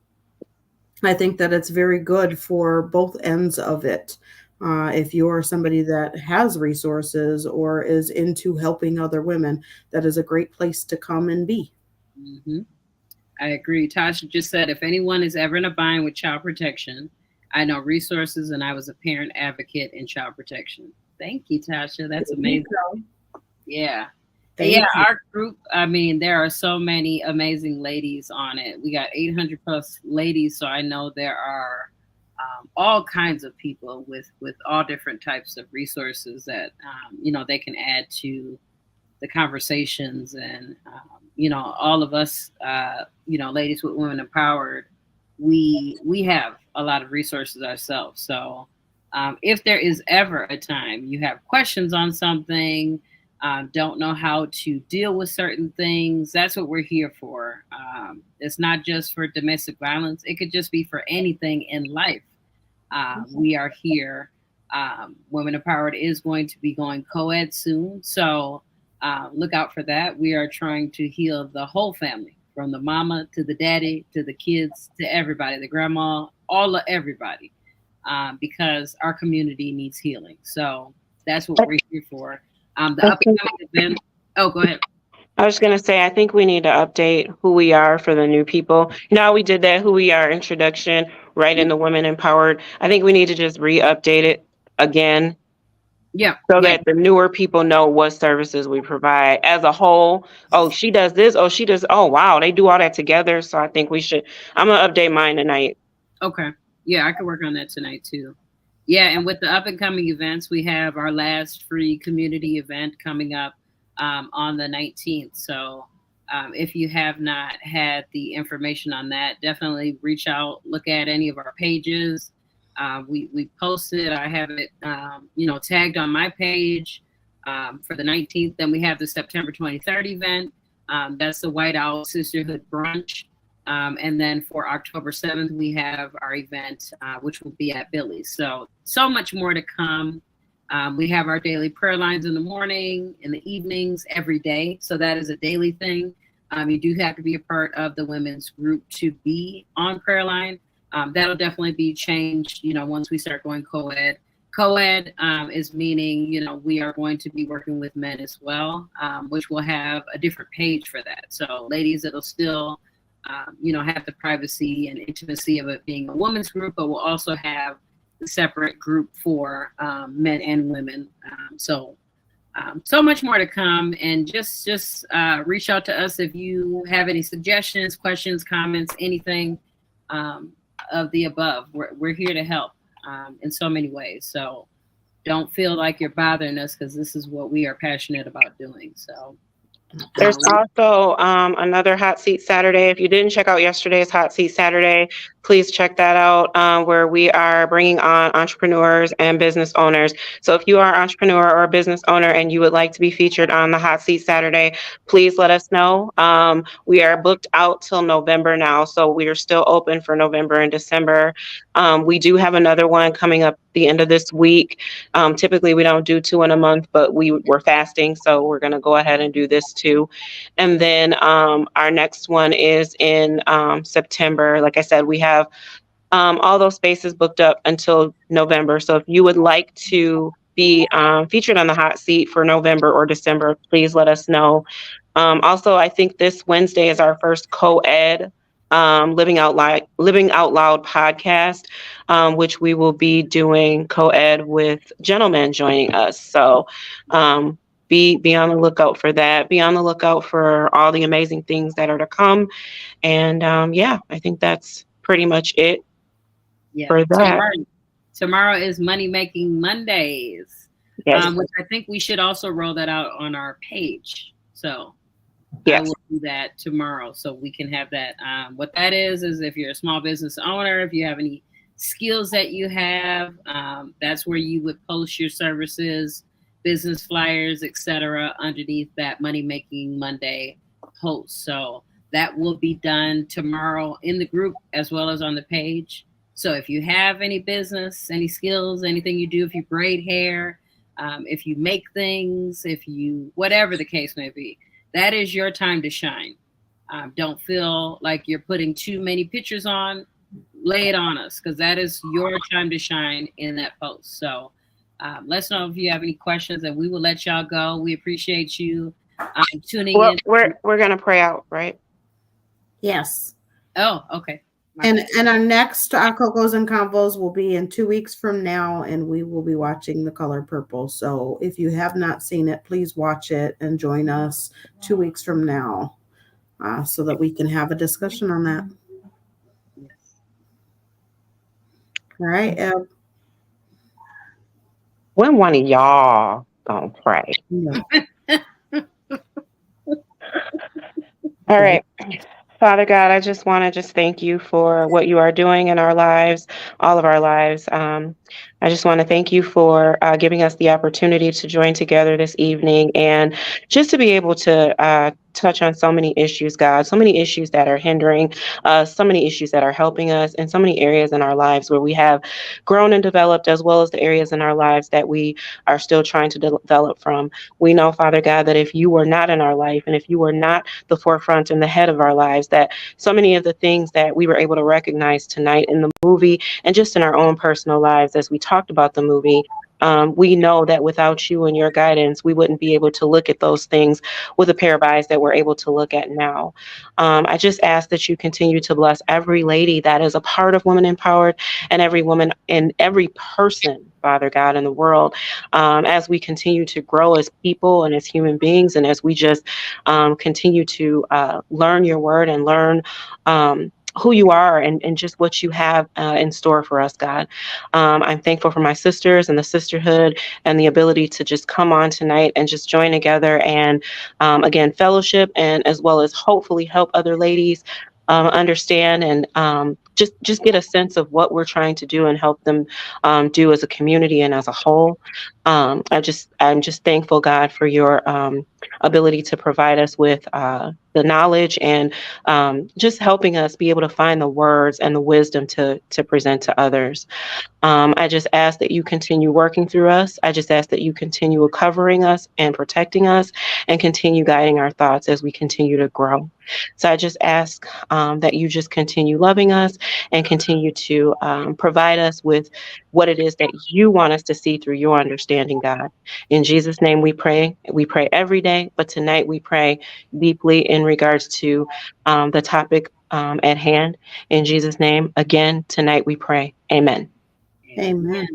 I think that it's very good for both ends of it. If you're somebody that has resources or is into helping other women, that is a great place to come and be. Hmm. I agree. Tasha just said, if anyone is ever in a bind with child protection, I know resources and I was a parent advocate in child protection. Thank you, Tasha. That's amazing. Yeah. Yeah, Thank you. our group, I mean, there are so many amazing ladies on it. We got 800 plus ladies, so I know there are all kinds of people with all different types of resources that they can add to the conversations. And all of us, ladies with Women Empowered, we have a lot of resources ourselves. So if there is ever a time you have questions on something, don't know how to deal with certain things, that's what we're here for. It's not just for domestic violence, it could just be for anything in life. We are here. Women Empowered is going to be going co-ed soon, so look out for that. We are trying to heal the whole family, from the mama to the daddy to the kids to everybody, the grandma, all of everybody, because our community needs healing. So that's what we're here for. The I up and think coming event. Oh, go ahead. I was going to say, I think we need to update who we are for the new people. You know, how we did that who we are introduction right in the Women Empowered. I think we need to just re-update it again Yeah, so yeah. that the newer people know what services we provide as a whole. Oh, she does this. Oh, she does. Oh, wow. They do all that together. So I think we should. I'm going to update mine tonight. Okay. Yeah, I can work on that tonight too. Yeah, and with the up and coming events, we have our last free community event coming up on the 19th. So if you have not had the information on that, definitely reach out, look at any of our pages. We posted. I have it, tagged on my page for the 19th. Then we have the September 23rd event. That's the Whiteout Sisterhood Brunch. And then for October 7th, we have our event, which will be at Billy's. So much more to come. We have our daily prayer lines in the morning, in the evenings, every day. So that is a daily thing. You do have to be a part of the women's group to be on prayer line. That'll definitely be changed, once we start going co-ed. Co-ed is meaning, we are going to be working with men as well, which will have a different page for that. So ladies, it'll still have the privacy and intimacy of it being a women's group, but we'll also have a separate group for men and women. So much more to come, and just reach out to us if you have any suggestions, questions, comments, anything of the above. We're here to help in so many ways. So don't feel like you're bothering us, because this is what we are passionate about doing. So. There's also another Hot Seat Saturday. If you didn't check out yesterday's Hot Seat Saturday, please check that out, where we are bringing on entrepreneurs and business owners. So if you are an entrepreneur or a business owner and you would like to be featured on the Hot Seat Saturday, please let us know. We are booked out till November now, so we are still open for November and December. We do have another one coming up the end of this week. Typically, we don't do two in a month, but we're fasting, so we're going to go ahead and do this too. And then our next one is in September. Like I said, we have all those spaces booked up until November. So if you would like to be featured on the hot seat for November or December, please let us know. Also, I think this Wednesday is our first co-ed Living Out Loud podcast, which we will be doing co-ed with gentlemen joining us. So be on the lookout for that. Be on the lookout for all the amazing things that are to come. And I think that's pretty much it Yeah. for that. Tomorrow is Money Making Mondays, Yes. which I think we should also roll that out on our page. So I Yes. will do that tomorrow so we can have that. What that is if you're a small business owner, if you have any skills that you have, that's where you would post your services, business flyers, etc., underneath that Money Making Monday post. So that will be done tomorrow in the group as well as on the page. So if you have any business, any skills, anything you do, if you braid hair, if you make things, if you, whatever the case may be, that is your time to shine. Don't feel like you're putting too many pictures on. Lay it on us because that is your time to shine in that post. So let's know if you have any questions and we will let y'all go. We appreciate you tuning Well, in. we're gonna pray out, right? Yes. Oh, okay. And our next Cocos and Convos will be in 2 weeks from now, and we will be watching The Color Purple. So if you have not seen it, please watch it and join us 2 weeks from now, so that we can have a discussion on that. Yes. All right, When one of y'all gonna pray? Yeah. All right. Father God, I just want to just thank you for what you are doing in our lives, all of our lives. I just want to thank you for giving us the opportunity to join together this evening and just to be able to touch on so many issues, God, so many issues that are hindering us, so many issues that are helping us, and so many areas in our lives where we have grown and developed, as well as the areas in our lives that we are still trying to develop from. We know, Father God, that if you were not in our life and if you were not the forefront and the head of our lives, that so many of the things that we were able to recognize tonight in the movie and just in our own personal lives as we talked about the movie, we know that without you and your guidance, we wouldn't be able to look at those things with a pair of eyes that we're able to look at now. I just ask that you continue to bless every lady that is a part of Women Empowered and every woman and every person, Father God, in the world, as we continue to grow as people and as human beings, and as we just continue to learn your word and learn who you are and just what you have in store for us, God. I'm thankful for my sisters and the sisterhood and the ability to just come on tonight and just join together and again, fellowship and as well as hopefully help other ladies understand and just get a sense of what we're trying to do and help them do as a community and as a whole. I'm just thankful, God, for your ability to provide us with the knowledge and just helping us be able to find the words and the wisdom to present to others. I just ask that you continue working through us. I just ask that you continue covering us and protecting us and continue guiding our thoughts as we continue to grow. So I just ask that you just continue loving us and continue to provide us with what it is that you want us to see through your understanding, God. In Jesus' name we pray. We pray every day, but tonight we pray deeply in regards to the topic at hand. In Jesus' name, again, tonight we pray. Amen. Amen.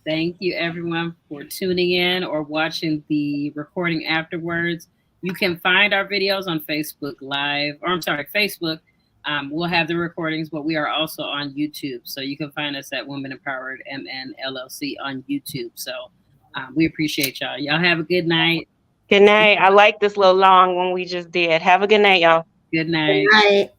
Thank you, everyone, for tuning in or watching the recording afterwards. You can find our videos on Facebook Live, or I'm sorry, Facebook. We'll have the recordings, but we are also on YouTube. So you can find us at Women Empowered MN LLC on YouTube. So we appreciate y'all. Y'all have a good night. Good night. I like this little long one we just did. Have a good night, y'all. Good night. Good night.